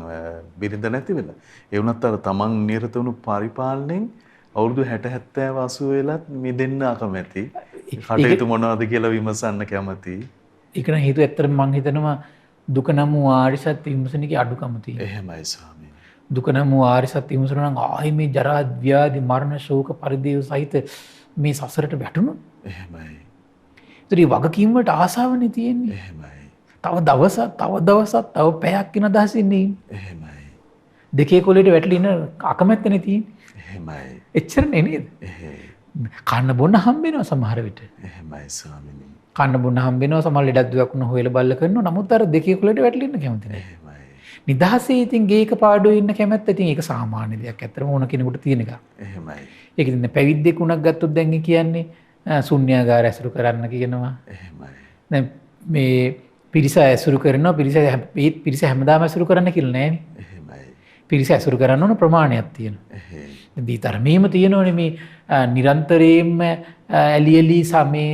බිරිඳ නැති වෙලා ඒ වුණත් අර තමන් නිරත වුණු පරිපාලනයෙන් අවුරුදු 60 70 80 වෙලත් මිදෙන්න අකමැති. කටයුතු මොනවද කියලා විමසන්න කැමති. ඒක නම් හේතුව ඇත්තටම මම හිතනවා දුක නම් ආර්ය සත්‍ය විමසනකේ අඩුකම තියෙනවා. එහෙමයි ස්වාමීනි. දුක නම් ආර්ය සත්‍ය විමසන නම් ආයි මේ ජරා ව්‍යාධි මරණ ශෝක පරිදේව සහිත මේ සසරට වැටුණොත් එහෙමයි. ඒතරි වගකීම් වලට ආසාවනේ තියෙන්නේ. එහෙමයි. තව දවසක් තව පැයක් වෙන අදහස ඉන්නේ. එහෙමයි. දෙකේ කොලේට වැටලා ඉන්න අකමැත්තනේ තියෙන්නේ. එහෙමයි. එච්චරනේ නේද? කන්න බොන්න හම්බ වෙනවා සමහර විට. එහෙමයි ස්වාමීනි. කන්න බොන්න හම්බ වෙනවා සමහර ලෙඩක් දුක් වුණ හොයලා බල්ල කරනවා. නමුත් අර දෙකේ කොලේට වැටලා ඉන්න කැමති නැහැ. එහෙමයි. නිදහසේ ඉතින් ගේක පාඩුවේ ඉන්න කැමැත්ත ඉතින් ඒක සාමාන්‍ය දෙයක්. ඇත්තටම ඕන කෙනෙකුට තියෙන එකක්. එහෙමයි. ඒක ඉතින් පැවිද්දෙක් උණක් ගත්තොත් දැන් කියන්නේ ශුන්‍යාගාර ඇසුරු කරන්න කියනවා. එහෙමයි. දැන් මේ පිරිස ඇසුරු කරනවා පිරිස හැමදාම ඇසුරු කරන්න කියලා නෑනේ. එහෙමයි. පිරිස ඇසුරු කරන්න ඕන ප්‍රමාණයක් තියෙනවා. එහෙයි. දී තරමේම තියෙනවනේ මේ නිරන්තරයෙන්ම ඇලි සමේ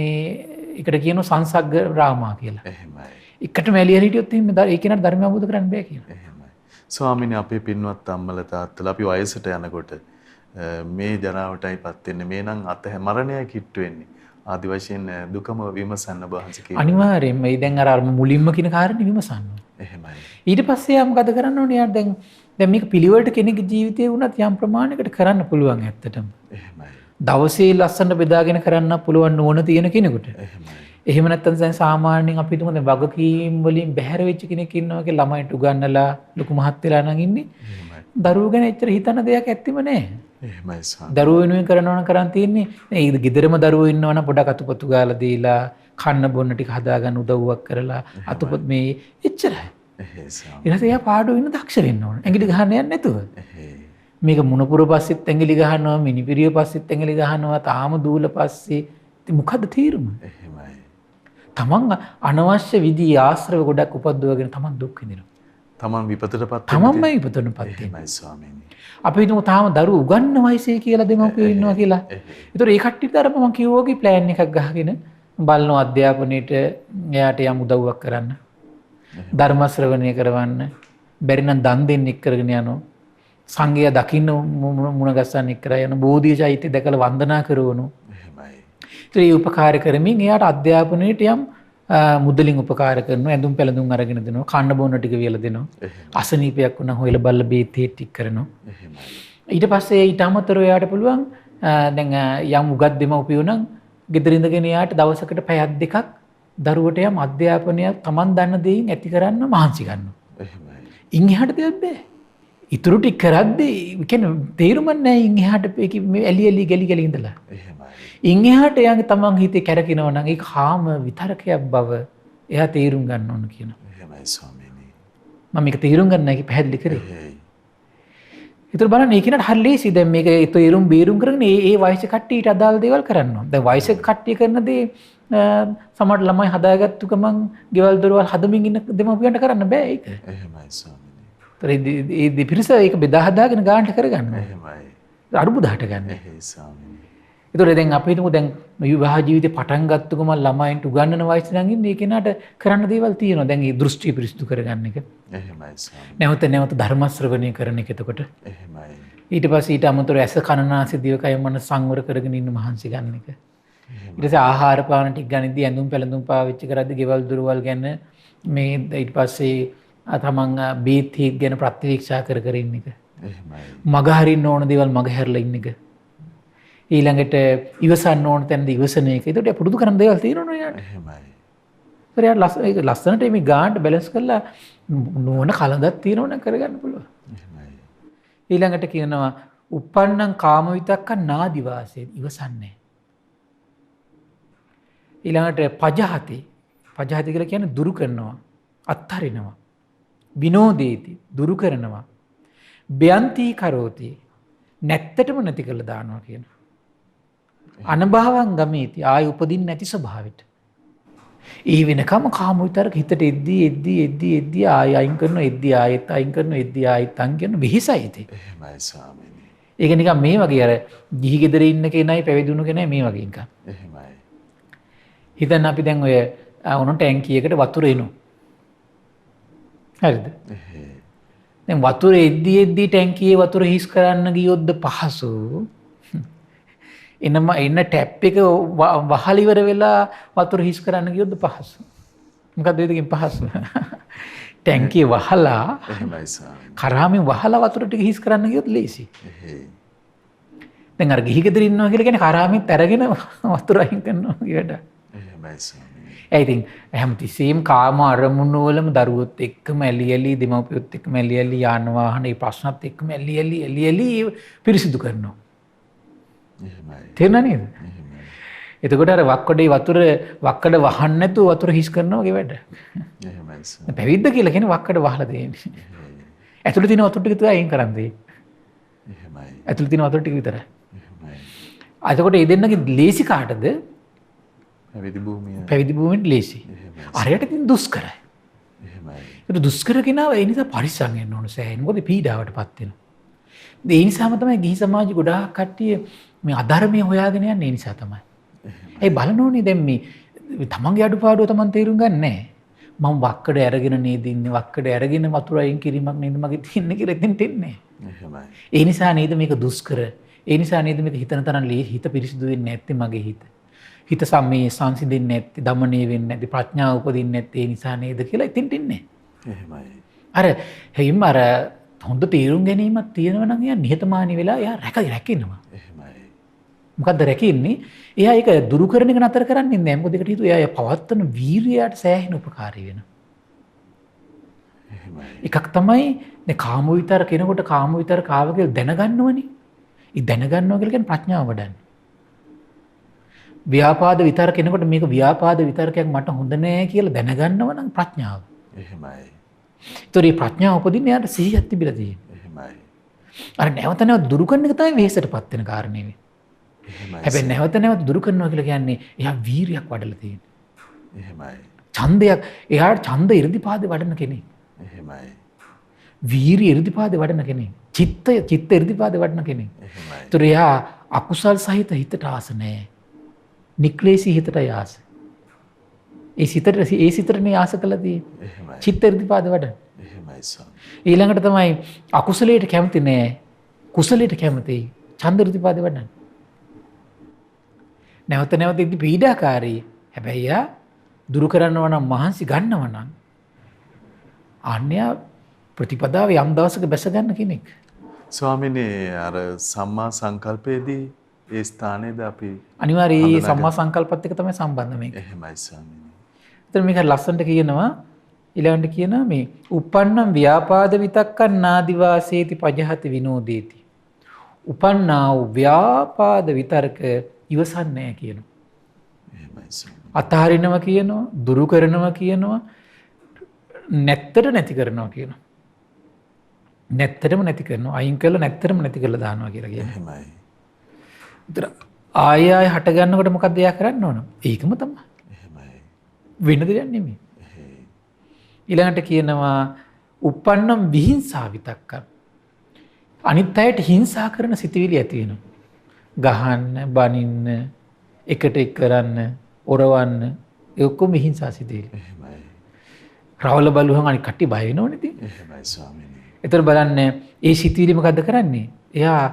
එකට කියනවා සංසග්ග රාමා කියලා. එහෙමයි. එකටම ඇලියලා හිටියොත් එහෙම ඒ කෙනාට ධර්ම අවබෝධ කරන්න බෑ කියනවා. එහෙමයි. ස්වාමීනි අපේ පින්වත් අම්මලා තාත්තලා අපි වයසට යනකොට මේ ජරාවටයිපත් වෙන්නේ මේ නම් මරණයයි කිට්ටු වෙන්නේ. ආදි වශයෙන් දුකම විමසන්න බහන්ස කියනවා. අනිවාර්යෙන්ම මේ දැන් අර මුලින්ම කියන කාරණේ විමසන්න. එහෙමයි. ඊට පස්සේ යා මොකද කරන්න ඕනේ? යා දැන් මේක පිළිවෙලට කෙනෙකුගේ ජීවිතේ වුණත් යම් ප්‍රමාණයකට කරන්න පුළුවන් ඇත්තටම. එහෙමයි. දවසේ ලස්සන බෙදාගෙන කරන්න පුළුවන් ඕන තියෙන කෙනෙකුට. එහෙමයි. එහෙම නැත්නම් දැන් සාමාන්‍යයෙන් අපි හිතමු දැන් වගකීම් වලින් බැහැර වෙච්ච කෙනෙක් ඉන්නවා කියලා ළමයිට උගන්නලා ලොකු මහත් වෙලා නම් ඉන්නේ. එහෙමයි. දරුවෝ ගැන එච්චර හිතන දෙයක් ඇත්තෙම නැහැ. එහෙමයි සාම. දරුවෝ වෙනුවෙන් කරනවා නම් කරන් තියෙන්නේ ඒ ගෙදරම දරුවෝ ඉන්නවා නම් පොඩක් අතුපතු ගාලා දීලා කන්න බොන්න ටික හදාගන්න උදව්වක් කරලා අතුපත් මේ එච්චරයි. එහෙයි සාම. ඊට පස්සේ එයා පාඩුවේ ඉන්න දක්ෂ වෙන්න ඕන. ඇඟිලි ගහන්න යන්නේ නැතුව. එහෙයි. මේක මුණපුර පස්සෙත් ඇඟිලි ගහනවා මිනිපිරිය පස්සෙත් ඇඟිලි ගහනවා තාම දූල පස්සේ ඉතින් මොකද්ද තීරම? එහෙමයි. තමන් අනවශ්‍ය විදිහේ ආශ්‍රව ගොඩක් උපද්දවගෙන තමන් දුක් විඳිනවා. තමන් විපතටපත් තමන්මයි විපතටපත් වෙන්නේ. එහෙමයි ස්වාමීනි. අපි හිතමු තාම දරුවෝ උගන්න වයසේ කියලා දෙමව්පියෝ ඉන්නවා කියලා. ඒතර ඒ කට්ටියට අර මම කිව්වා වගේ ප්ලෑන් එකක් ගහගෙන බලනවා අධ්‍යාපනයේට එයාට යම් උදව්වක් කරන්න. ධර්ම ශ්‍රවණය කරවන්න. බැරි නම් දන් දෙන්න එක් කරගෙන යනවා. සංඝයා දකින්න මුණ ගැස්සන්න එක් කරා යන බෝධිය චෛත්‍ය දැකලා වන්දනා කරවනවා. එහෙමයි. ඒ උපකාර කරමින් එයාට අධ්‍යාපනයේට යම් මුදලින් උපකාර කරනවා ඇඳුම් පැළඳුම් අරගෙන දෙනවා කන්න බොන්න ටික වියලා දෙනවා අසනීපයක් වුණා හොයලා බලලා බේත් ටික කරනවා ඊට පස්සේ ඊට අමතරව එයාට පුළුවන් දැන් යම් උගත් දෙමව්පියෝ නම් ගෙදර ඉඳගෙන එයාට දවසකට පැයක් දෙකක් දරුවට යම් අධ්‍යාපනයක් Taman දන්න දෙයින් ඇති කරන්න මහන්සි ගන්නවා එහෙමයි. ඉන් එහාට දෙයක් බෑ ඉතුරු ටික කරද්දී කියන්නේ තේරුම් නැහැ ඉන් එහාට මේ ඇලි ගලි ඉඳලා එහෙමයි. ඉන් එහාට එයාගේ තමන් හිතේ කැරකිනවා නම් ඒක කාම විතරකයක් බව එයා තේරුම් ගන්න ඕන කියනවා. එහෙමයි ස්වාමීනි. මම මේක තේරුම් ගන්න එක පැහැදිලි කරේ. එහෙයි. ඒතර බලන්න ඒ කෙනාට හරි ලේසි. දැන් මේක තේරුම් බේරුම් කරගෙන ඒ වයසේ කට්ටියට අදාළ දේවල් කරනවා. දැන් වයසක කට්ටිය කරන දේ සමහර ළමයි හදාගත්තු ගමන් ගෙවල් දොරවල් හදමින් ඉන්න දෙමව්පියන්ට කරන්න බෑ ඒක. එහෙමයි ස්වාමීනි. ඒතර ඒ දෙපිරිස ඒක බෙදා හදාගෙන ගානට කරගන්නවා. එහෙමයි. අරුබුදහට ගන්න. එහෙයි ස්වාමීනි. ඒතර දැන් අපි හිතමු දැන් විවාහ ජීවිතේ පටන් ගත්ත ගමන් ළමයින්ට උගන්වන වයස නම් ඉන්නේ ඒ කෙනාට කරන්න දේවල් තියෙනවා. දැන් ඒ දෘෂ්ටි පිරිසිදු කරගන්න එක. එහෙමයි ස්වාමීනි. නැවත නැවත ධර්ම ශ්‍රවණය කරන එක එතකොට. එහෙමයි. ඊට පස්සේ ඊට අමතරව ඇස කනනාසය දිවකය මන සංවර කරගෙන ඉන්න මහන්සි ගන්න එක. ඊට පස්සේ ආහාර පාන ටික ගනිද්දී ඇඳුම් පැළඳුම් පාවිච්චි කරද්දී ගෙවල් දොරවල් ගැන මේ ඊට පස්සේ තමන් බීත් හීත් ගැන ප්‍රතිවීක්ෂා කර කර ඉන්න එක. එහෙමයි. මග හරින්න ඕන දේවල් මග හැරලා ඉන්න එක. ඊළඟට ඉවසන්න ඕන තැනද ඉවසන එක. ඒකට පුරුදු කරන දේවල් තියෙනවනේ යාට. එහෙමයි. ඒක ලස්සනට මේ ගානට බැලන්ස් කරලා නුවණ කලඳක් තියෙනවනම් කරගන්න පුළුවන්. එහෙමයි. ඊළඟට කියනවා uppannam කාම විතක්ක නාදිවාසයෙන් ඉවසන්නේ. ඊළඟට පජහති. පජහති කියලා කියන්නේ දුරු කරනවා, අත්හරිනවා. විනෝදේති දුරු කරනවා. බයන්ති කරෝති නැත්තටම නැති කරලා දානවා කියනවා. අනභවං ගමේති ආය උපදින්න නැති ස්වභාවයට. ඒ වෙනකම කාම විතරක හිතට එද්දී ආය අයින් කරනවා, එද්දී ආයෙත් අයින් කරනවා, එද්දී ආයෙත් අයින් කරනවා විහිසයිති. එහෙමයි ස්වාමීනි. ඒක නිකන් මේ වගේ අර ගිහි ගෙදර ඉන්න කෙනයි පැවිදුණු කෙනයි මේ වගේ නිකන්. එහෙමයි. හිතන්න අපි දැන් ඔය උණු ටැංකියකට වතුර එනවා. හරිද? එහෙයි. දැන් වතුර එද්දී ටැංකියේ වතුර හිස් කරන්න ගියොත්ද පහසු? එන්න ටැප් එක වහල ඉවර වෙලා වතුර හිස් කරන්න ගියොත්ද පහසු? මොකක්ද ඒකකින් පහසු? ටැංකිය වහලා එහෙමයි ස්වාමීනි. කරාමෙන් වහලා වතුර ටික හිස් කරන්න ගියොත් ලේසි. එහෙයි. දැන් අර ගිහි ගෙදර ඉන්නවා කියලා කියන්නේ කරාමෙත් අරගෙන වතුර අයින් කරනවා කියන එක. එහෙමයි ස්වාමීනි. ඒ ඉතින් හැමතිස්සෙම කාම අරමුණු වලම දරුවොත් එක්කම ඇලි දෙමව්පියොත් එක්කම ඇලි යාන වාහන ඒ ප්‍රශ්නත් එක්කම ඇලි පිරිසිදු කරනවා. එහෙමයි. තේරුණා නේද? එහෙමයි. එතකොට අර වක්කඩේ වක්කඩ වහන්න නැතුව වතුර හිස් කරනවා වගේ වැඩ. එහෙමයි ස්වාමීනි. පැවිද්ද කියලා කියන්නේ වක්කඩ වහලා තියෙන්නේ. එහෙයි. ඇතුළේ තියෙන වතුර ටික තමයි අයින් කරන්නේ. එහෙමයි. ඇතුළේ තියෙන වතුර ටික විතරයි. එහෙමයි. එතකොට මේ දෙන්නගේ ලේසි කාටද? පැවිදි භූමිය. පැවිදි භූමියට ලේසි. එහෙමයි. අරයට ඉතින් දුෂ්කරයි. එහෙමයි. ඒක දුෂ්කර කෙනාව ඒ නිසා පරිස්සම් වෙන්න ඕන සෑහෙන. මොකද පීඩාවටපත් වෙනවා. ඒ නිසාම තමයි ගිහි සමාජ ගොඩාක් කට්ටිය මේ අධර්මයේ හොයාගෙන යන්නේ ඒ නිසා තමයි. ඒ බලනෝනේ දැන් මේ තමන්ගේ අඩුපාඩුව තමන් තේරුම් ගන්න නැහැ. මම වක්කඩ අරගෙන නේද ඉන්නේ, වක්කඩ අරගෙන වතුර අයින් කිරීමක් නේද මගේ තියන්නේ කියලා එතෙන්ට එන්නේ. එහෙමයි. ඒ නිසා නේද මේක දුෂ්කර. ඒ නිසා නේද මේක හිතන තරම් හිත පිරිසිදු වෙන්නේ නැත්තේ මගේ හිත. හිත සම්මේ සංසිඳෙන්නේ නැත්තේ, දමණය වෙන්නේ නැත්තේ, ප්‍රඥාව උපදින්නේ නැත්තේ ඒ නිසා නේද කියලා එතෙන්ට එන්නේ. එහෙමයි. අර හැයිම අර හොඳ තේරුම් ගැනීමක් තියෙනවා නම් එයා නිහතමානී වෙලා එයා රැකිනවා. එහෙමයි. මොකද්ද රැකෙන්නේ? එයා ඒක දුරු කරන එක නතර කරන්නේ නැහැ. මොකද ඒකට හිතුව එයා පවත්තන වීරියට සෑහෙන උපකාරී වෙනවා. එහෙමයි. එකක් තමයි දැන් කාම විතර කෙනෙකුට කාම විතර කාව කියලා දැනගන්නවනේ. ඒ දැනගන්නවා කියලා කියන්නේ ප්‍රඥාව වඩන්නේ. ව්‍යාපාද විතර කෙනෙකුට මේක ව්‍යාපාද විතරකයක් මට හොඳ නෑ කියලා දැනගන්නව නම් ප්‍රඥාව. එහෙමයි. ඒතර මේ ප්‍රඥාව උපදින්න යාට සිහියක් තිබිලා තියෙනවා. එහෙමයි. අර නැවත නැවත දුරු කරන එක තමයි වෙහෙසටපත් වෙන කාරණේ. එහෙමයි. හැබැයි නැවත නැවත දුරු කරනවා කියලා කියන්නේ එයා වීරියක් වඩලා තියෙනවා. එහෙමයි. ඡන්දයක් එයාට ඡන්ද 이르දිපාදේ වඩන කෙනෙක්. එහෙමයි. වීරිය 이르දිපාදේ වඩන කෙනෙක්. චිත්ත 이르දිපාදේ වඩන කෙනෙක්. එහෙමයි. ඒතර එයා අකුසල් සහිත හිතට ආස නැහැ. නික්ලේශී හිතට ආස. ඒ සිතටනේ ආස කළා තියෙන්නේ. එහෙමයි. චිත්ත 이르දිපාදේ වඩන. එහෙමයි ස්වාමී. ඊළඟට තමයි අකුසලයට කැමති නෑ. කුසලයට කැමති. ඡන්ද 이르දිපාදේ වඩන. නැවත නැවත ඉදි පීඩාකාරී. හැබැයි යා දුරු කරනවා නම් මහන්සි ගන්නවා නම් අන්‍ය ප්‍රතිපදාව යම් දවසක බැස ගන්න කෙනෙක්. ස්වාමීනි අර සම්මා සංකල්පයේදී ඒ ස්ථානයේද අපි අනිවාර්යයෙන් සම්මා සංකල්පත් එක්ක තමයි සම්බන්ධ මේක. එහෙමයි ස්වාමීනි. එතන මේක ලස්සනට කියනවා ඊළඟට කියනවා මේ uppannam ව්‍යාපාද විතක්කන් නාදිවාසේති පජහති විනෝදේති. උපන්නා වූ ව්‍යාපාද විතරක ඉවසන්නේ නැහැ කියනවා. එහෙමයි ස්වාමීනි. අතහරිනවා කියනවා, දුරු කරනවා කියනවා, නැත්තට නැති කරනවා කියනවා. නැත්තටම නැති කරනවා. අයින් කළා නැත්තටම නැති කරලා දානවා කියලා කියනවා. එහෙමයි. ඒතර ආය ආය හට ගන්නකොට මොකක්ද එයා කරන්න ඕන? ඒකම තමයි. එහෙමයි. වෙන දෙයක් නෙමෙයි. ඊළඟට කියනවා uppannam vihinsa vitakka. අනිත් අයට හිංසා කරන සිතුවිලි ඇති වෙනවා. ගහන්න, බනින්න, එකට එක් කරන්න, ඔරවන්න, ඒ ඔක්කොම හිංසා සිතුවිලි. එහෙමයි. රවල බලුවම අනිත් කට්ටිය බය වෙනවනේ ඉතින්. එහෙමයි ස්වාමීනි. ඒතර බලන්න ඒ සිතුවිලි මොකද්ද කරන්නේ? එයා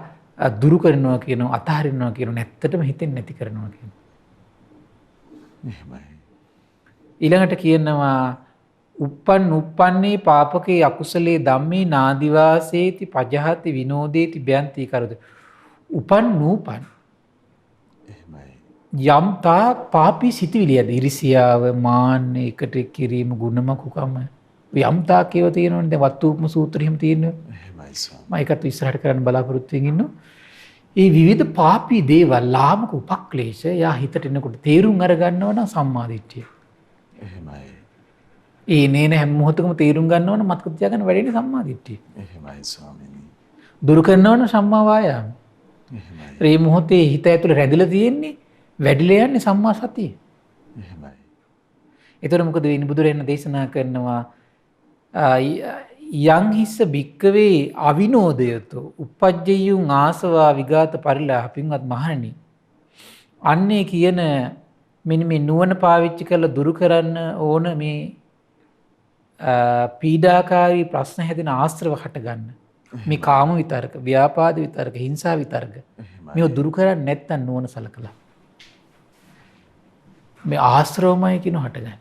දුරු කරනවා කියනවා, අතහරිනවා කියනවා, නැත්තටම හිතෙන් නැති කරනවා කියනවා. එහෙමයි. ඊළඟට කියනවා uppannee පාපකේ අකුසලේ ධම්මේ නාදිවාසේති පජහති විනෝදේති බයන්ති කරද. නූපන් එහෙමයි. යම් තාක් පාපී සිතුවිලි ඇද ඉරිසියාව, මාන්න, එකට කිරීම, ගුණමකුකම යම් තාක් ඒවා තියෙනවනේ. දැන් වත්තුපම සූත්‍රෙහිම තියෙනවා. එහෙමයි ස්වාමී. මම ඒකත් ඉස්සරහට කරන්න බලාපොරොත්තු වෙමින් ඉන්නවා. ඒ විවිධ පාපී දේවල්, ලාමක උපක්ලේශ යා හිතට එනකොට තේරුම් අරගන්නව නම් සම්මාදිට්ඨිය. එහෙමයි. ඒ නේන හැම මොහොතකම තේරුම් ගන්නව නම් මතක තියාගන්න වැඩේනේ සම්මාදිට්ඨිය. එහෙමයි ස්වාමීනි. දුරු කරනව නම් සම්මා වායාම. එහෙමයි. ඒ මොහොතේ හිත ඇතුළේ රැඳිලා තියෙන්නේ, වැඩිලා යන්නේ සම්මා සතිය. එහෙමයි. ඒතර මොකද වෙන්නේ? බුදුරජාණන් දේශනා කරනවා යං හිස්ස භික්කවේ අවිනෝදයතෝ උපජ්ජයුන් ආසවා විගාත පරිලා. පින්වත් මහණනි, අන්නේ කියන මෙන්න මේ නුවණ පාවිච්චි කරලා දුරු කරන්න ඕන මේ පීඩාකාරී ප්‍රශ්න හැදෙන ආශ්‍රව හට ගන්න. මේ කාම විතරක, ව්‍යාපාද විතරක, හිංසා විතරක මේව දුරු කරන්නේ නැත්නම් නුවණ සලකලා මේ ආශ්‍රවමයි කියන හටගන්නේ.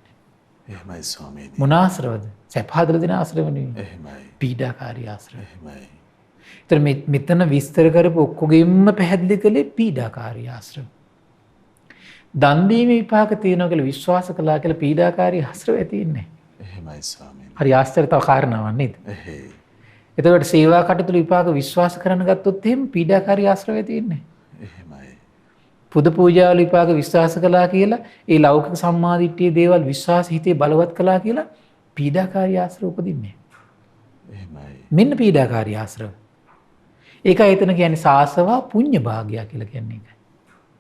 එහෙමයි ස්වාමීනි. මොන ආශ්‍රවද? සැප හදලා දෙන ආශ්‍රව නෙවෙයි. එහෙමයි. පීඩාකාරී ආශ්‍රව. එහෙමයි. ඒතර මෙතන විස්තර කරපු ඔක්කොගෙම පැහැදිලි කළේ පීඩාකාරී ආශ්‍රව. දන් දීමේ විපාක තියෙනවා කියලා විශ්වාස කළා කියලා පීඩාකාරී ආශ්‍රව ඇති වෙන්නේ නැහැ. එහෙමයි ස්වාමීනි. හරි ආශ්චර්යතාව කාරණාවක් නේද? එහෙයි. එතකොට සේවා කටයුතු විපාක විශ්වාස කරන්න ගත්තොත් එහෙම පීඩාකාරී ආශ්‍රව ඇති වෙන්නේ නැහැ. එහෙමයි. පුද පූජාවල විපාක විශ්වාස කළා කියලා ඒ ලෞකික සම්මාදිට්ඨියේ දේවල් විශ්වාස හිතේ බලවත් කළා කියලා පීඩාකාරී ආශ්‍රව උපදින්නේ. එහෙමයි. මෙන්න පීඩාකාරී ආශ්‍රව. ඒකයි එතන කියන්නේ සාසවා පුඤ්ඤ භාගය කියලා කියන්නේ ඒකයි.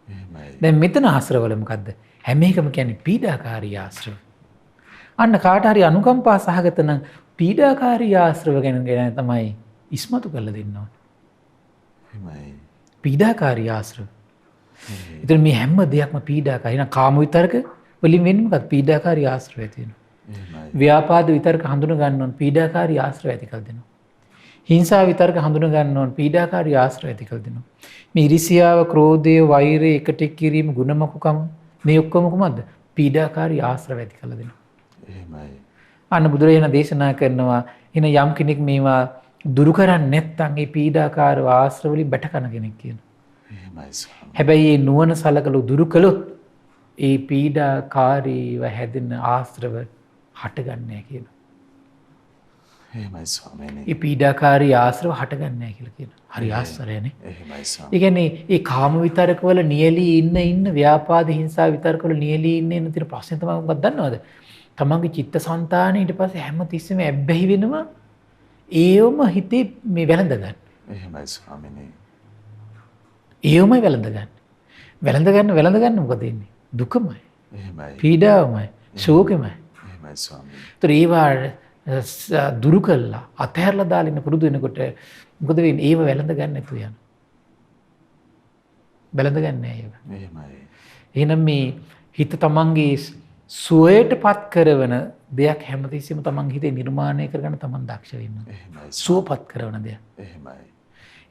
එහෙමයි. දැන් මෙතන ආශ්‍රවවල මොකද්ද? හැම එකම කියන්නේ පීඩාකාරී ආශ්‍රව. අන්න කාට හරි අනුකම්පා සහගත නම් පීඩාකාරී ආශ්‍රව ගැන තමයි ඉස්මතු කරලා දෙන්න ඕනේ. එහෙමයි. පීඩාකාරී ආශ්‍රව. ඉතින් මේ හැම දෙයක්ම පීඩාකාරී. එහෙනම් කාම විතරක වලින් වෙන්නේ මොකක්ද? පීඩාකාරී ආශ්‍රවය තියෙනවා. එහෙමයි. ව්‍යාපාද විතරක හඳුන ගන්න ඕන පීඩාකාරී ආශ්‍රව ඇති කර දෙනවා. හිංසා විතරක හඳුන ගන්න ඕන පීඩාකාරී ආශ්‍රව ඇති කර දෙනවා. මේ ඉරිසියාව, ක්‍රෝධය, වෛරය, එකට එක් කිරීම, ගුණමකුකම මේ ඔක්කොම කොහොමද? පීඩාකාරී ආශ්‍රව ඇති කර දෙනවා. එහෙමයි. අන්න බුදුරජාණන් දේශනා කරනවා එන යම් කෙනෙක් මේවා දුරු කරන්නේ නැත්නම් ඒ පීඩාකාරව ආශ්‍රව වලින් බැට කන කෙනෙක් කියනවා. එහෙමයි ස්වාමීනි. හැබැයි මේ නුවණ සලකලා දුරු කළොත් ඒ පීඩාකාරීව හැදෙන ආශ්‍රව හටගන්නේ නැහැ කියනවා. එහෙමයි ස්වාමීනි. ඒ පීඩාකාරී ආශ්‍රව හටගන්නේ නැහැ කියලා කියනවා. හරි ආශ්චර්යනේ. එහෙමයි ඒ ස්වාමීනි. කියන්නේ ඒ කාම විතරක වල නියලී ඉන්න ව්‍යාපාද හිංසා විතරක වල නියලී ඉන්න තියෙන ප්‍රශ්නේ තමයි මොකක්ද දන්නවද? තමන්ගේ චිත්තසංතානෙ ඊට පස්සේ හැම තිස්සෙම ඇබ්බැහි වෙනවා. ඒවම හිතේ මේ වැළඳ ගන්න. එහෙමයි ස්වාමීනි. ඒවමයි වැළඳ ගන්න. වැළඳ ගන්න මොකද වෙන්නේ? දුකමයි. එහෙමයි. පීඩාවමයි. ශෝකෙමයි. එහෙමයි ස්වාමීනි. ඒතර ඒවා දුරු කළා අතහැරලා දාලා ඉන්න පුරුදු වෙනකොට මොකද වෙන්නේ? ඒව වැළඳ ගන්න නැතුව යනවා. වැළඳ ගන්න නෑ ඒව. එහෙමයි. එහෙනම් මේ හිත තමන්ගේ සුවයට පත් කරවන දෙයක් හැමතිස්සෙම තමන් හිතේ නිර්මාණය කරගන්න තමන් දක්ෂ වෙන්න ඕනේ. එහෙමයි. සුවපත් කරන දෙයක්. එහෙමයි.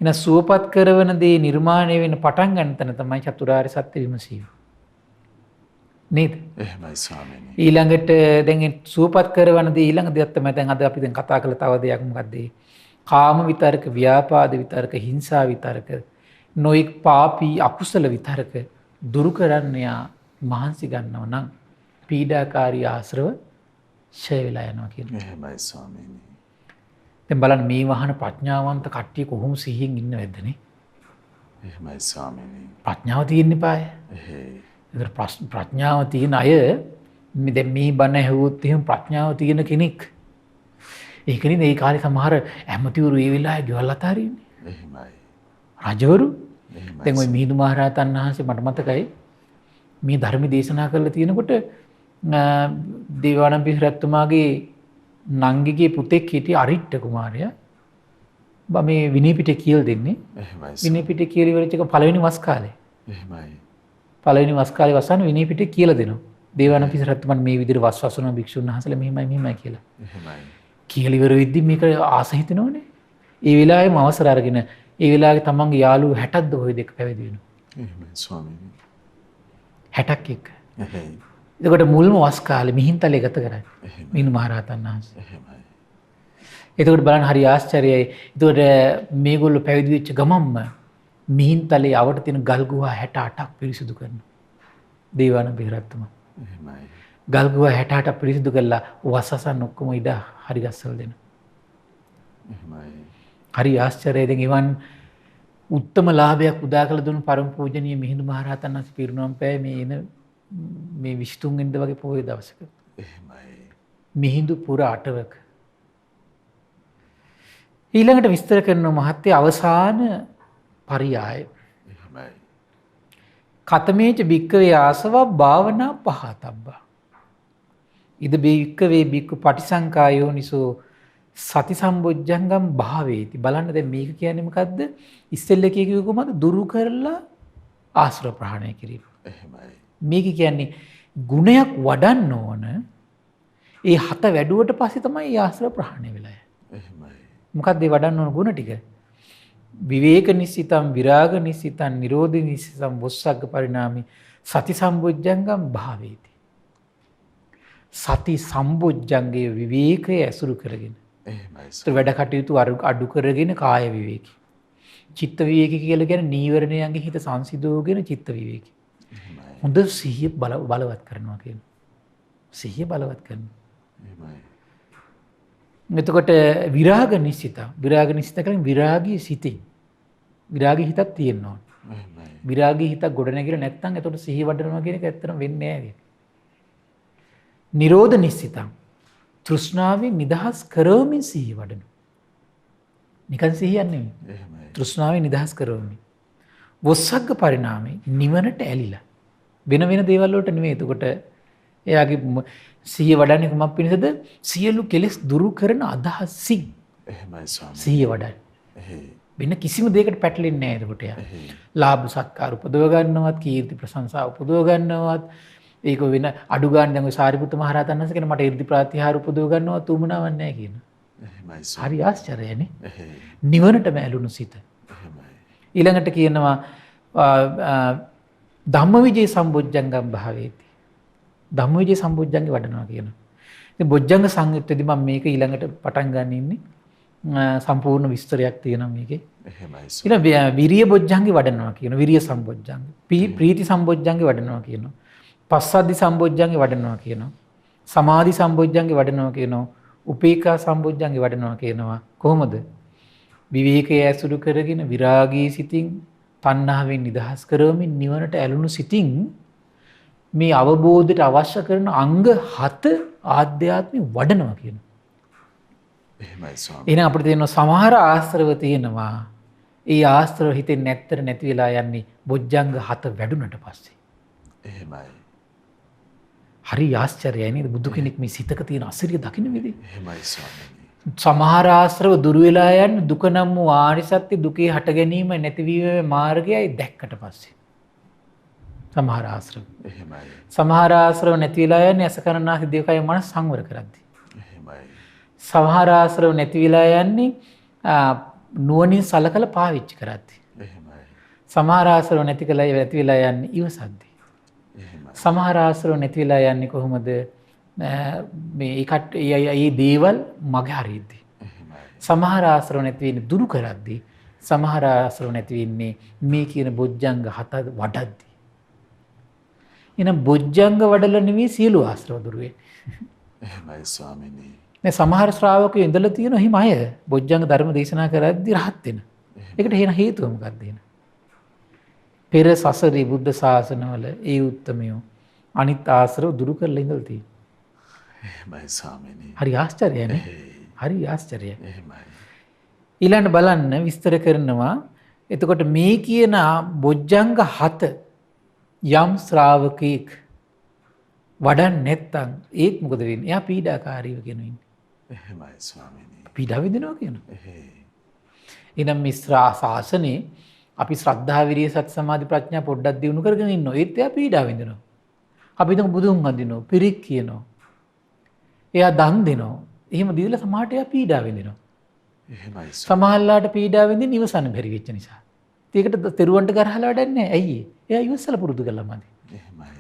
එහෙනම් සුවපත් කරවන දේ නිර්මාණය වෙන්න පටන් ගන්න තැන තමයි චතුරාර්ය සත්‍ය විමසීම. නේද? එහෙමයි ස්වාමීනි. ඊළඟට දැන් සුවපත් කරවන දේ ඊළඟ දෙයක් තමයි දැන් අද අපි දැන් කතා කළ තව දෙයක් මොකද්ද? කාම විතරක, ව්‍යාපාද විතරක, හිංසා විතරක, නොඑක් පාපී අකුසල විතරක දුරු කරන්න යා මහන්සි ගන්නව නම් පීඩාකාරී ආශ්‍රව ඡය වෙලා යනවා කියනවා. එහෙමයි ස්වාමීනි. දැන් බලන්න මේ වහන ප්‍රඥාවන්ත කට්ටිය කොහොම සිහියෙන් ඉන්නවද නේ? එහෙමයි ස්වාමීනි. ප්‍රඥාව තියෙන්න eBay. එහෙයි. ඒතර ප්‍රඥාව තියෙන අය දැන් මේ බණ ඇහුවොත් එහෙම ප්‍රඥාව තියෙන කෙනෙක්. ඒකනේ මේ කාලේ සමහර ඇමතිවරු ඒ වෙලාවේ ගෙවල් අතාරින්නේ. එහෙමයි. රජවරු එහෙමයි. දැන් ওই මිහිඳු මහරහතන් වහන්සේ මට මතකයි මේ ධර්ම දේශනා කරලා තියෙනකොට දේවානම්පිය රජතුමාගේ නංගිගේ පුතෙක් හිටිය අරිට්ඨ කුමාරයා මේ විනය පිටේ කියලා දෙන්නේ. එහෙමයි. විනය පිටේ කියලා ඉවරච්ච එක පළවෙනි වස් කාලේ. එහෙමයි. පළවෙනි වස් කාලේ වසන විනය පිටේ කියලා දෙනවා. දේවානම්පිය රජතුමන් මේ විදිහට වස් වසනවා භික්ෂුන් වහන්සේලා මෙහිමයි කියලා. එහෙමයි. කියලා ඉවර වෙද්දි මේක ආස හිතෙනවනේ. ඒ වෙලාවෙම අවසර අරගෙන ඒ වෙලාවේ තමන්ගේ යාළුවෝ 60ක්ද ඔය දෙක පැවිදි වෙනවා. එහෙමයි ස්වාමීනි. 60ක් එක්ක. එහෙයි. එතකොට මුල්ම වස් කාලේ මිහින්තලේ ගත කරන්නේ. එහෙමයි. මිහිඳු මහරහතන් වහන්සේ. එහෙමයි. එතකොට බලන්න හරි ආශ්චර්යයි. එතකොට මේගොල්ලෝ පැවිදි වෙච්ච ගමම්ම මිහින්තලේ අවට තියෙන ගල් ගුහා 68ක් පිරිසිදු කරනවා. දේවානම්පිය රජතුමා. එහෙමයි. ගල් ගුහා 68ක් පිරිසිදු කරලා වස්සසන් ඔක්කොම ඉඩ හරි ගස්සවල දෙනවා. එහෙමයි. හරි ආශ්චර්යයි. දැන් එවන් උත්තම ලාභයක් උදා කළ දුන්නු පරම පූජනීය මිහිඳු මහරහතන් වහන්සේ පිරිනොම් පෑ මේ 23 වෙනිදා වගේ පොහොය දවසක. එහෙමයි. මිහිඳු පුර අටවක. ඊළඟට විස්තර කරන මහත්ය අවසාන පරියාය. එහෙමයි. කතමේච භික්කවේ ආසවා භාවනා පහතබ්බා. ඉද භික්කවේ භික්ඛු පටිසංකායෝනිසෝ සති සම්බොජ්ජංගම් භාවේති. බලන්න දැන් මේක කියන්නේ මොකද්ද? ඉස්සෙල්ල කිව්ව කොහමද? දුරු කරලා ආශ්‍රව ප්‍රහාණය කිරීම. එහෙමයි. මේක කියන්නේ ගුණයක් වඩන්න ඕන. ඒ හත වැඩුවට පස්සේ තමයි ඒ ආශ්‍රව ප්‍රහාණය වෙලා යන්නේ. එහෙමයි. මොකක්ද ඒ වඩන්න ඕන ගුණ ටික? විවේක නිසිතම් විරාග නිසිතම් නිරෝධ නිසිතම් වොස්සග්ග පරිණාමි සති සම්බොජ්ජංගම් භාවේති. සති සම්බොජ්ජංගයේ විවේකය ඇසුරු කරගෙන එහෙමයි. වැඩ කටයුතු අඩු කරගෙන කාය විවේකී. චිත්ත විවේකී කියලා කියන්නේ නීවරණයන්ගේ හිත සංසිඳෝගෙන චිත්ත විවේකී. එහෙමයි. හොඳ සිහිය බලවත් කරනවා කියන. සිහිය බලවත් කරනවා. එහෙමයි. එතකොට විරාග නිසිත. විරාග නිසිත කියන්නේ විරාගී සිතින්. විරාගී හිතක් තියෙන්න ඕන. එහෙමයි. විරාගී හිතක් ගොඩ නැගිලා නැත්නම් එතකොට සිහිය වඩනවා කියන එක ඇත්තටම වෙන්නේ නැහැ. නිරෝධ නිසිතං තෘෂ්ණාවෙන් නිදහස් කරවමින් සිහිය වඩන. නිකන් සිහියක් නෙමෙයි. එහෙමයි. තෘෂ්ණාවෙන් නිදහස් කරවමින්. වොස්සග්ග පරිණාමේ නිවනට ඇලිලා. වෙන වෙන දේවල් වලට නෙමෙයි. එතකොට එයාගේ සිහිය වඩන්නේ කුමක් පිණිසද? සියලු කෙලෙස් දුරු කරන අදහසින් එහෙමයි ස්වාමීනි. සිහිය වඩන්නේ. එහෙයි. වෙන කිසිම දෙයකට පැටලෙන්නේ නැහැ එතකොට එයා. එහෙයි. ලාභ සත්කාර උපදව ගන්නවත්, කීර්ති ප්‍රශංසා උපදව ගන්නවත්, ඒක වෙන අඩු ගන්න දැන් ඔය සාරිපුත්ත මහ රහතන් වහන්සේ කියන මට 이르දි ප්‍රාතිහාර උපදව ගන්නවත් උමනාවක් නැහැ කියන. එහෙමයි ස්වාමීනි. හරි ආශ්චර්යනේ. එහෙයි. නිවනටම ඇලුණු සිත. එහෙමයි. ඊළඟට කියනවා ධම්මවිජේ සම්බොජ්ජංගම් භාවේති. ධම්මවිජේ සම්බොජ්ජංගේ වඩනවා කියනවා. ඉතින් බොජ්ජංග සංයුත්තේදී මම මේක ඊළඟට පටන් ගන්න ඉන්නේ. සම්පූර්ණ විස්තරයක් තියෙනවා මේකේ. එහෙමයි. ඊළඟ විරිය බොජ්ජංගේ වඩනවා කියනවා. විරිය සම්බොජ්ජංග. ප්‍රීති සම්බොජ්ජංගේ වඩනවා කියනවා. පස්සද්ධි සම්බොජ්ජංගේ වඩනවා කියනවා. සමාධි සම්බොජ්ජංගේ වඩනවා කියනවා. උපේක්ඛා සම්බොජ්ජංගේ වඩනවා කියනවා. කොහොමද? විවේකයේ ඇසුරු කරගෙන විරාගී සිතින් තණ්හාවෙන් නිදහස් කරවමින් නිවනට ඇලුණු සිතින් මේ අවබෝධයට අවශ්‍ය කරන අංග 7 ආධ්‍යාත්මික වඩනවා කියනවා. එහෙමයි ස්වාමීනි. එහෙනම් අපිට තියෙනවා සමහර ආශ්‍රව තියෙනවා. ඒ ආශ්‍රව හිතෙන් නැත්තර නැති වෙලා යන්නේ බොජ්ජංග 7 වැඩුණට පස්සේ. එහෙමයි. හරි ආශ්චර්යයි නේද බුදු කෙනෙක් මේ සිතක තියෙන අසිරිය දකින්න විදිහ. එහෙමයි ස්වාමීනි. සමහර ආශ්‍රව දුරු වෙලා යන්නේ දුක නම් වූ ආනිසත්‍ය දුකේ හට ගැනීම නැතිවීමේ මාර්ගයයි දැක්කට පස්සේ. සමහර ආශ්‍රව. එහෙමයි. සමහර ආශ්‍රව නැති වෙලා යන්නේ අසකරණාසි දේවකය මනස සංවර කරද්දී. එහෙමයි. සමහර ආශ්‍රව නැති වෙලා යන්නේ නුවණින් සලකලා පාවිච්චි කරද්දී. එහෙමයි. සමහර ආශ්‍රව නැති වෙලා යන්නේ ඉවසද්දී. එහෙමයි. සමහර ආශ්‍රව නැති වෙලා යන්නේ කොහොමද? මේ දේවල් මගේ හරියද්දී. එහෙමයි. සමහර ආශ්‍රව නැති වෙන්නේ දුරු කරද්දී. සමහර ආශ්‍රව නැති වෙන්නේ මේ කියන බොජ්ජංග 7 වඩද්දී. එහෙනම් බොජ්ජංග වඩලා නෙවෙයි සියලු ආශ්‍රව දුරු වෙන්නේ. එහෙමයි ස්වාමීනි. මේ සමහර ශ්‍රාවකයෝ ඉඳලා තියෙන හිම අය බොජ්ජංග ධර්ම දේශනා කරද්දී රහත් වෙන. ඒකට හේන හේතුව මොකක්ද එහෙනම්? පෙර සසරේ බුද්ධ ශාසනවල ඒ උත්තමයෝ අනිත් ආශ්‍රව දුරු කරලා ඉඳලා තියෙනවා. එහෙමයි ස්වාමීනි. හරි ආශ්චර්යනේ. හරි ආශ්චර්යයි. එහෙමයි. ඊළඟට බලන්න විස්තර කරනවා. එතකොට මේ කියන බොජ්ජංග 7 යම් ශ්‍රාවකෙක් වඩන්නේ නැත්නම් ඒත් මොකද වෙන්නේ? එයා පීඩාකාරීව කියන ඉන්නේ. එහෙමයි ස්වාමීනි. පීඩාව විඳිනවා කියනවා. එහෙයි. එනම් මිශ්‍රා ශාසනේ අපි ශ්‍රද්ධා විරිය සති සමාධි ප්‍රඥා පොඩ්ඩක් දිනු කරගෙන ඉන්නවා. ඒත් එයා පීඩාව විඳිනවා. අපි දැන් බුදුන් වඳිනවා, පිරික් කියනවා. එයා දන් දෙනවා. එහෙම දීලා සමාහට එයා පීඩාව විඳිනවා. එහෙමයි. සමහරලාට පීඩාව විඳින්න ඉවසන්න බැරි වෙච්ච නිසා. ඒකට තෙරුවන්ට ගරහලා වැඩක් නැහැ. ඇයි? එයා ඉවසලා පුරුදු කළාමද? එහෙමයි.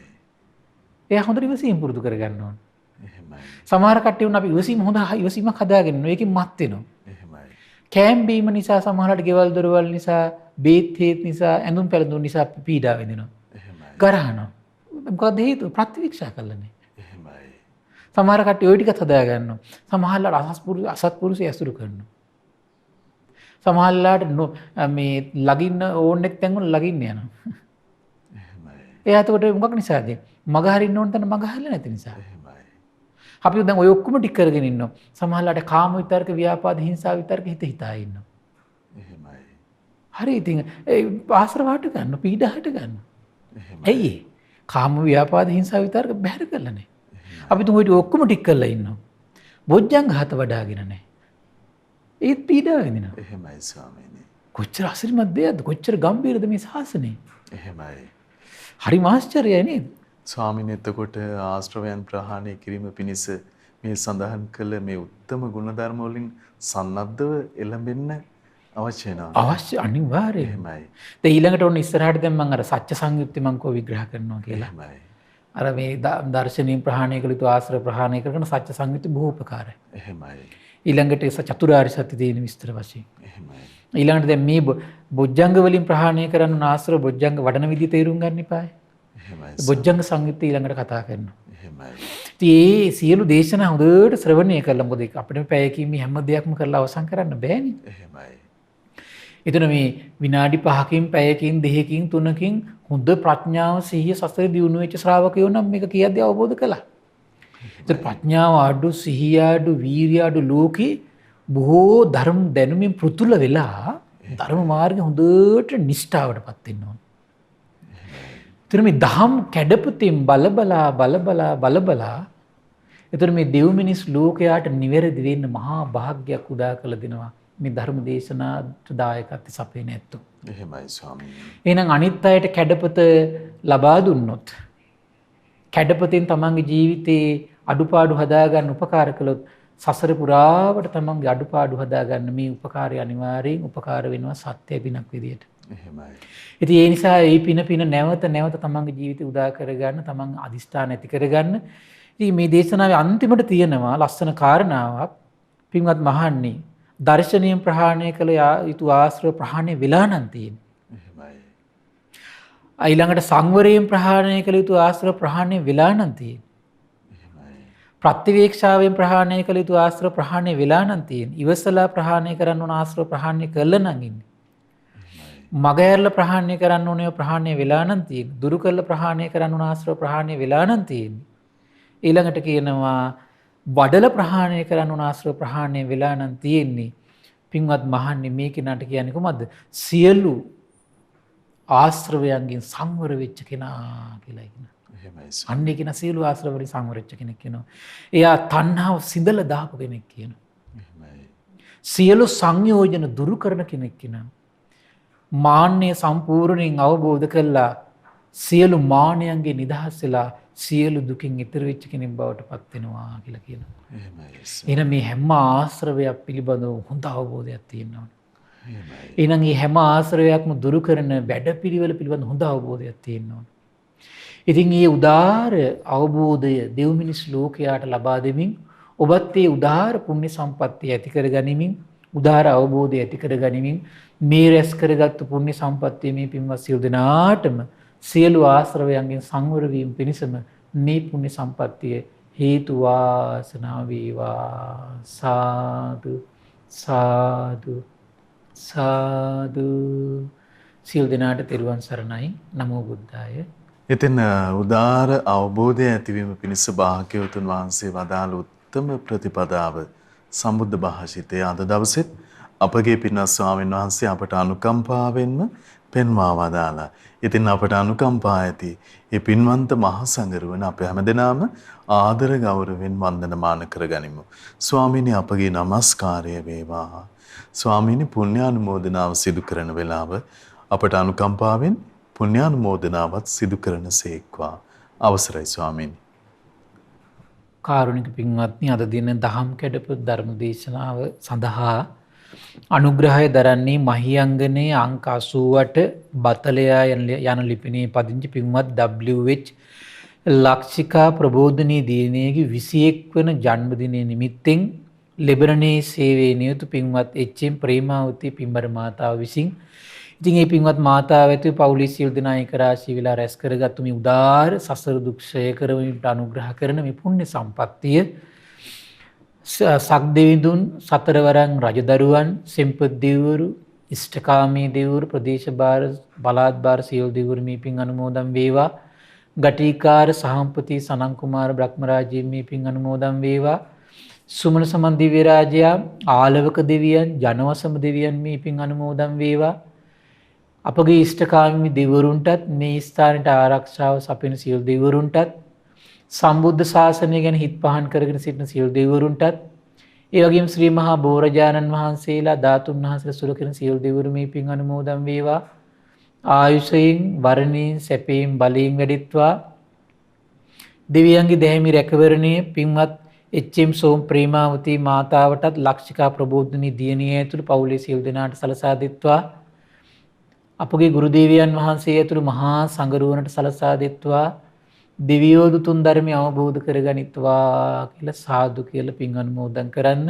එයා හොඳට ඉවසීම පුරුදු කරගන්න ඕන. එහෙමයි. සමහර කට්ටිය වුණ අපි ඉවසීම හොඳ ඉවසීමක් හදාගෙන ඉන්නවා. ඒකෙන් මත් වෙනවා. එහෙමයි. කෑම් බීම නිසා සමහරලාට ගෙවල් දොරවල් නිසා, බේත් හේත් නිසා, ඇඳුම් පැළඳුම් නිසා පීඩාව විඳිනවා. එහෙමයි. ගරහනවා. මොකද හේතුව? ප්‍රතිවික්ෂා කළා නේ. එහෙමයි. සමහර කට්ටිය ওই ටිකත් හදා ගන්නවා. සමහරලාට අසත්පුරුෂය ඇසුරු කරනවා. සමහරලාට මේ ලගින්න ඕනෙක් තැන් වල ලගින්න යනවා. එහෙමයි. එයා එතකොට මොකක් නිසාද? මග හරින්න ඕන තැන මග හරින්න නැති නිසා. එහෙමයි. අපි දැන් ඔය ඔක්කොම ටික කරගෙන ඉන්නවා. සමහරලාට කාම විතරක, ව්‍යාපාද, හිංසා විතරක හිතා ඉන්නවා. එහෙමයි. හරි ඉතින් ඒ ආශ්‍රව හට ගන්න, පීඩා හට ගන්න. එහෙමයි. ඇයි? කාම ව්‍යාපාද හිංසා විතරක බැහැර කරලා නැහැ. අපි තුන් ඔය ඔක්කොම ටික කරලා ඉන්නවා. බොජ්ජංග 7 වඩාගෙන නැහැ. ඒත් පීඩාව වෙනවා. එහෙමයි ස්වාමීනි. කොච්චර අසිරිමත් දෙයක්ද? කොච්චර ගම්බීරද මේ ශාසනය? එහෙමයි. හරි ආශ්චර්යයි නේද? ස්වාමීනි එතකොට ආශ්‍රවයන් ප්‍රහාණය කිරීම පිණිස මේ සඳහන් කළ මේ උත්තම ගුණධර්ම වලින් සන්නද්ධව එළඹෙන්න අවශ්‍ය වෙනවා. අවශ්‍ය අනිවාර්යයෙන්. එහෙමයි. දැන් ඊළඟට ඔන්න ඉස්සරහට දැන් මම අර සත්‍ය සංයුක්ති මම කෝ විග්‍රහ කරනවා කියලා. එහෙමයි. අර මේ දර්ශනීය ප්‍රහාණය කළ යුතු ආශ්‍රව ප්‍රහාණය කරන සත්‍ය සංයුක්ති බොහෝ උපකාරයි. එහෙමයි. ඊළඟට චතුරාර්ය සත්‍ය දේන විස්තර වශයෙන්. එහෙමයි. ඊළඟට දැන් මේ බොජ්ජංග වලින් ප්‍රහාණය කරන ආශ්‍රව බොජ්ජංග වඩන විදිය තේරුම් ගන්න එපායි. එහෙමයි. බොජ්ජංග සංයුක්ති ඊළඟට කතා කරනවා. එහෙමයි. ඉතින් මේ සියලු දේශනා හොඳට ශ්‍රවණය කළා. මොකද අපිට පැයකින් මේ හැම දෙයක්ම කරලා අවසන් කරන්න බෑනේ. එහෙමයි. එතන මේ විනාඩි 5කින් පැයකින් දෙකකින් 3කින් හොඳ ප්‍රඥාව සිහිය සසරේ දියුණු වෙච්ච ශ්‍රාවකයෝ නම් මේක කියද්දී අවබෝධ කළා. ඒත් ප්‍රඥාව අඩු, සිහිය අඩු, වීරිය අඩු ලෝකේ බොහෝ ධර්ම දැනුමින් පෘතුල වෙලා ධර්ම මාර්ගේ හොඳට නිෂ්ඨාවටපත් වෙන්න ඕන. එතන මේ දහම් කැඩපතින් බලබලා එතන මේ දෙව් මිනිස් ලෝකයාට නිවැරදි වෙන්න මහා භාග්යක් උදා කළ දෙනවා. මේ ධර්ම දේශනාට දායකත්වය සපයන ඇත්තෝ. එහෙමයි ස්වාමීනි. එහෙනම් අනිත් අයට කැඩපත ලබා දුන්නොත් කැඩපතෙන් තමන්ගේ ජීවිතේ අඩුපාඩු හදාගන්න උපකාර කළොත් සසර පුරාවට තමන්ගේ අඩුපාඩු හදාගන්න මේ උපකාරය අනිවාර්යෙන් උපකාර වෙනවා සත්‍ය පිනක් විදියට. එහෙමයි. ඉතින් ඒ නිසා මේ පින නැවත තමන්ගේ ජීවිතේ උදා කරගන්න තමන් අදිෂ්ඨාන ඇති කරගන්න. ඉතින් මේ දේශනාවේ අන්තිමට තියෙනවා ලස්සන කාරණාවක්. පින්වත් මහන්නේ දර්ශනීය ප්‍රහාණය කළ යුතු ආශ්‍රව ප්‍රහාණය වෙලා නම් තියෙන්නේ. එහෙමයි. ඊළඟට සංවරයෙන් ප්‍රහාණය කළ යුතු ආශ්‍රව ප්‍රහාණය වෙලා නම් තියෙන්නේ. එහෙමයි. ප්‍රතිවේක්ෂාවෙන් ප්‍රහාණය කළ යුතු ආශ්‍රව ප්‍රහාණය වෙලා නම් තියෙන්නේ. ඉවසලා ප්‍රහාණය කරන්න ඕන ආශ්‍රව ප්‍රහාණය කළා නම් ඉන්නේ. මගහැරලා ප්‍රහාණය කරන්න ඕනේ ප්‍රහාණය වෙලා නම් තියෙන්නේ. දුරු කළ ප්‍රහාණය කරන්න ඕන ආශ්‍රව ප්‍රහාණය වෙලා නම් තියෙන්නේ. ඊළඟට කියනවා වඩල ප්‍රහාණය කරන්න ඕන ආශ්‍රව ප්‍රහාණය වෙලා නම් තියෙන්නේ. පින්වත් මහන්නේ මේ කෙනාට කියන්නේ කොහොමද? සියලු ආශ්‍රවයන්ගෙන් සංවර වෙච්ච කෙනා කියලා කියනවා. එහෙමයි. අන්නේ කෙනා සියලු ආශ්‍රව වලින් සංවර වෙච්ච කෙනෙක් කියනවා. එයා තණ්හාව සිඳලා දාපු කෙනෙක් කියනවා. එහෙමයි. සියලු සංයෝජන දුරු කරන කෙනෙක් කියනවා. මාන්නය සම්පූර්ණයෙන් අවබෝධ කළා සියලු මානයන්ගේ නිදහස් වෙලා සියලු දුකින් ඈතර වෙච්ච කෙනෙක් බවට පත් වෙනවා කියලා කියනවා. එහෙමයි. එහෙනම් මේ හැම ආශ්‍රවයක් පිළිබඳව හොඳ අවබෝධයක් තියෙනවා. එහෙමයි. එහෙනම් මේ හැම ආශ්‍රවයක්ම දුරු කරන වැඩපිළිවෙල පිළිබඳ හොඳ අවබෝධයක් තියෙනවා. ඉතින් මේ උදාාර අවබෝධය දෙව් මිනිස් ලෝකයාට ලබා දෙමින් ඔබත් මේ උදාාර පුණ්‍ය සම්පත්තිය ඇති කර ගනිමින් උදාාර අවබෝධය ඇති කර ගනිමින් මේ රැස් කරගත්තු පුණ්‍ය සම්පත්තිය මේ පින්වත් සියලු දෙනාටම සියලු ආශ්‍රවයන්ගෙන් සංවර වීම පිණිසම මේ පුණ්‍ය සම්පත්තිය හේතු වාසනා වේවා. සාදු සාදු සාදු සියලු දෙනාට තෙරුවන් සරණයි. නමෝ බුද්ධාය. ඉතින් උදාර අවබෝධය ඇතිවීම පිණිස භාග්‍යවතුන් වහන්සේ වදාළ උත්තම ප්‍රතිපදාව සම්බුද්ධ භාෂිතයේ අද දවසෙත් අපගේ පින්වත් ස්වාමීන් වහන්සේ අපට අනුකම්පාවෙන්ම පෙන්වා වදාලා. ඉතින් අපට අනුකම්පා ඇති මේ පින්වන්ත මහ සංඝරුවන අප හැමදෙනාම ආදර ගෞරවයෙන් වන්දනමාන කරගනිමු. ස්වාමීනි අපගේ নমස්කාරය වේවා. ස්වාමීනි පුණ්‍යානුමෝදනාව සිදු කරන වෙලාව අපට අනුකම්පාවෙන් පුණ්‍යානුමෝදනාවත් සිදු කරන සේක්වා. අවසරයි ස්වාමීනි. කාරුණික පින්වත්නි, අද දින දහම් කැඩපු ධර්ම දේශනාව සඳහා අනුග්‍රහය දරන්නේ මහියංගනේ අංක 88 බතලයා යන ලිපිනේ පදිංචි පින්වත් WH ලක්ෂිකා ප්‍රබෝධනී දිනයේ 21 වන ජන්මදිනය නිමිත්තෙන් ලෙබනනේ සේවයේ නියුතු පින්වත් එච්.එම්. ප්‍රේමාවතී පින්බර මාතාව විසින් ඉතින් මේ පින්වත් මාතාව ඇතුළු පවුලේ සියලු දෙනා එක රාශී වෙලා රැස් කරගත්තු මේ උදාාර සසර දුක් ක්ෂය කරවීමට අනුග්‍රහ කරන මේ පුණ්‍ය සම්පත්තිය සක්දෙවිඳුන් සතරවරන් රජදරුවන් සෙම්පත් දෙවිවරු ඉෂ්ඨකාමී දෙවිවරු ප්‍රදේශ භාර බලාත් භාර සියලු දෙවිවරු මේ පින් අනුමෝදන් වේවා. ගටිකාර සහම්පති සනන් කුමාර බ්‍රහ්මරාජයේ මේ පින් අනුමෝදන් වේවා. සුමන සමන් දිව්‍ය රාජයා ආලවක දෙවියන් ජනවසම දෙවියන් මේ පින් අනුමෝදන් වේවා. අපගේ ඉෂ්ඨකාමී දෙවිවරුන්ටත් මේ ස්ථානයට ආරක්ෂාව සපයන සියලු දෙවිවරුන්ටත් සම්බුද්ධ ශාසනය ගැන හිත් පහන් කරගෙන සිටින සියලු දෙවිවරුන්ටත් ඒ වගේම ශ්‍රී මහා බෝරජාණන් වහන්සේලා ධාතුන් වහන්සේලා සුරකින සියලු දෙවිවරු මේ පින් අනුමෝදන් වේවා. ආයුෂයෙන් වරණයෙන් සැපයෙන් බලයෙන් වැඩිත්වා. දෙවියන්ගේ දැහැමි රැකවරණයේ පින්වත් එච්.එම්. සෝම් ප්‍රේමාවතී මාතාවටත් ලක්ෂිකා ප්‍රබෝධනී දියණිය ඇතුළු පවුලේ සියලු දෙනාට සලසා දෙත්වා. අපගේ ගුරු දේවයන් වහන්සේ ඇතුළු මහා සංඝරුවනට සලසා දෙත්වා. දෙවියෝ දුතුන් ධර්මය අවබෝධ කරගනිත්වා කියලා සාදු කියලා පින් අනුමෝදන් කරන්න.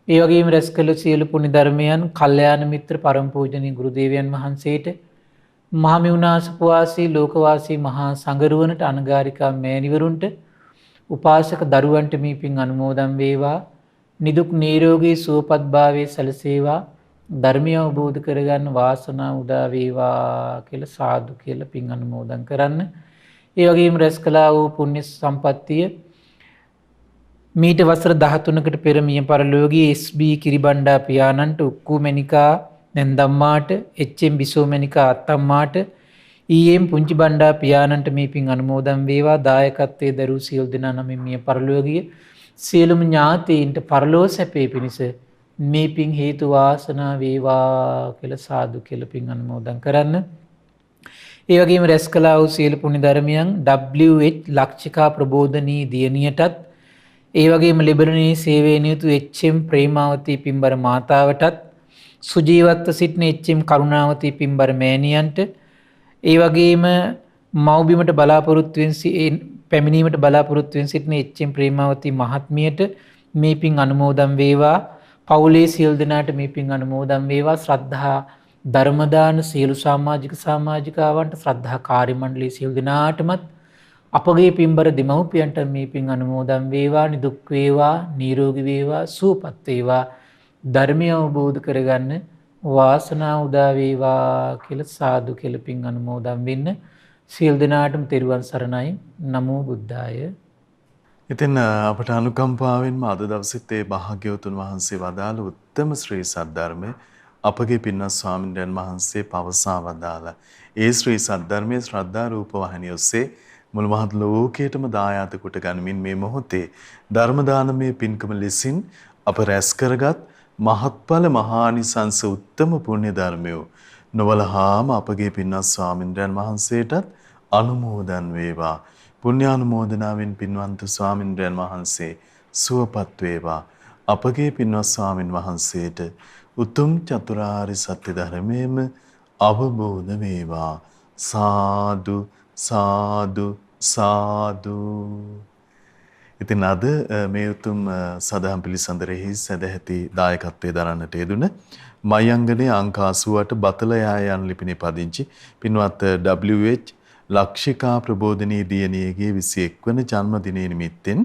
ඒ වගේම රැස් කළ සියලු පුණ්‍ය ධර්මයන් කල්යාණ මිත්‍ර පරම පූජනීය ගුරු දේවයන් වහන්සේට මහමෙවුනාසප වාසී ලෝකවාසී මහා සංඝරුවනට අනගාരികා මෑණිවරුන්ට උපාසක දරුවන්ට මේ පින් අනුමෝදන් වේවා. නිදුක් නිරෝගී සුවපත් භාවයේ සැලසේවා. ධර්මය අවබෝධ කරගන්න වාසනාව උදා වේවා කියලා සාදු කියලා පින් අනුමෝදන් කරන්න. ඒ වගේම රැස් කළා වූ පුණ්‍ය සම්පත්තිය මීට වසර 13කට පෙර මිය පරලෝකීය එස්.බී. කිරිබණ්ඩා පියාණන්ට උක්කුමැණිකා නැන්දම්මාට එච්.එම්. බිසෝමැණිකා අත්තම්මාට ඊ.එම්. පුංචි බණ්ඩා පියාණන්ට මේ පින් අනුමෝදන් වේවා. දායකත්වයේ දරූ සියලු දෙනා නමින් මිය පරලෝකීය සියලුම ඥාතීන්ට පරලෝ සැපේ පිණිස මේ පින් හේතු වාසනා වේවා කියලා සාදු කියලා පින් අනුමෝදන් කරන්න. ඒ වගේම රැස් කළා වූ සියලු පුණ්‍ය ධර්මයන් WH ලක්ෂිකා ප්‍රබෝධනී දියණියටත් ඒ වගේම ලෙබනනේ සේවයේ නියුතු එච්.එම්. ප්‍රේමාවතී පින්බර මාතාවටත් සුජීවත්ව සිටින එච්.එම්. කරුණාවතී පින්බර මෑණියන්ට ඒ වගේම මව්බිමට බලාපොරොත්තු වෙන පැමිණීමට බලාපොරොත්තු වෙන සිටින එච්.එම්. ප්‍රේමාවතී මහත්මියට මේ පින් අනුමෝදන් වේවා. පවුලේ සියලු දෙනාට මේ පින් අනුමෝදන් වේවා. ශ්‍රද්ධා ධර්මදාන සියලු සමාජිකාවන්ට ශ්‍රද්ධා කාර්ය මණ්ඩලයේ සියලු දෙනාටමත් අපගේ පින්බර දෙමව්පියන්ට මේ පින් අනුමෝදන් වේවා. නිදුක් වේවා, නිරෝගී වේවා, සුවපත් වේවා. ධර්මය අවබෝධ කරගන්න වාසනාව උදා වේවා කියලා සාදු කියලා පින් අනුමෝදන් වෙන්න. සියලු දෙනාටම තෙරුවන් සරණයි. නමෝ බුද්ධාය. ඉතින් අපට අනුකම්පාවෙන්ම අද දවසෙත් ඒ භාග්‍යවතුන් වහන්සේ වදාළ උත්තම ශ්‍රී සද්ධර්මය අපගේ පින්වත් ස්වාමීන් වහන්සේ පවසා වදාලා. ඒ ශ්‍රී සද්ධර්මයේ ශ්‍රද්ධා රූප වහිනිය ඔස්සේ මුළු මහත් ලෝකයටම දායාද කොට ගනිමින් මේ මොහොතේ ධර්ම දානමය පින්කම ලෙසින් අප රැස් කරගත් මහත්ඵල මහානිසංස උත්තම පුණ්‍ය ධර්මය නොවලහාම අපගේ පින්වත් ස්වාමීන් වහන්සේටත් අනුමෝදන් වේවා. පුණ්‍යානුමෝදනාවෙන් පින්වන්ත ස්වාමීන් වහන්සේ සුවපත් වේවා. අපගේ පින්වත් ස්වාමීන් වහන්සේට උතුම් චතුරාර්ය සත්‍ය ධර්මයේම අවබෝධ වේවා. සාදු සාදු සාදු. ඉතින් අද මේ උතුම් සදහම් පිළිසඳරෙහි සදැහැති දායකත්වයේ දරන්නට යෙදුන මයංගනේ අංක 88 බතලයා යන ලිපිනේ පදිංචි පින්වත් WH ලක්ෂිකා ප්‍රබෝධනී දියණියගේ 21 වන ජන්මදිනය නිමිත්තෙන්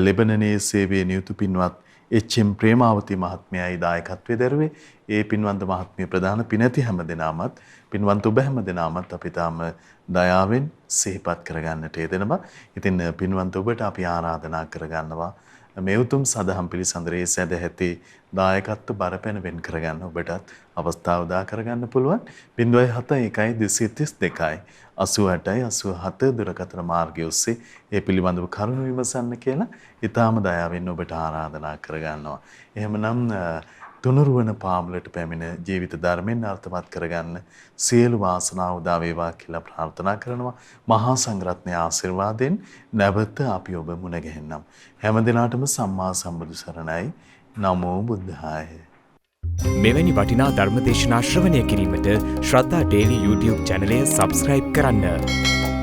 ලෙබනනයේ සේවයේ නියුතු පින්වත් එච්.එම්. ප්‍රේමාවති මහත්මයායි දායකත්වයේ දරුවේ. ඒ පින්වන්ත මහත්මිය ප්‍රධාන පිනැති හැමදෙනාමත් පින්වන්ත ඔබ හැමදෙනාමත් අපි තාම දයාවෙන් සිහිපත් කරගන්නට යෙදෙනවා. ඉතින් පින්වන්ත ඔබට අපි ආරාධනා කරගන්නවා මේ උතුම් සදහම් පිළිසඳරේ සැදැහැති දායකත්ව බරපැන වෙන් කරගන්න ඔබටත් අවස්ථාව උදා කරගන්න පුළුවන්. 071232 88 87 දුරකථන මාර්ගය ඔස්සේ ඒ පිළිබඳව කරුණු විමසන්න කියලා ඊටාම දයාවෙන් ඔබට ආරාධනා කරගන්නවා. එහෙමනම් තුනුරුවන පාමුලට පැමිණ ජීවිත ධර්මෙන් අර්ථවත් කරගන්න සියලු වාසනාව උදා වේවා කියලා ප්‍රාර්ථනා කරනවා. මහා සංඝරත්නයේ ආශිර්වාදයෙන් නැවත අපි ඔබ මුණ ගැහෙන්නම්. හැම දිනාටම සම්මා සම්බුදු සරණයි. නමෝ බුද්ධාය. මෙවැනි වටිනා ධර්මදේශනා ශ්‍රවණය කිරීමට ශ්‍රද්ධා ටෙලි YouTube චැනලය සබ්ස්ක්‍රයිබ් කරන්න.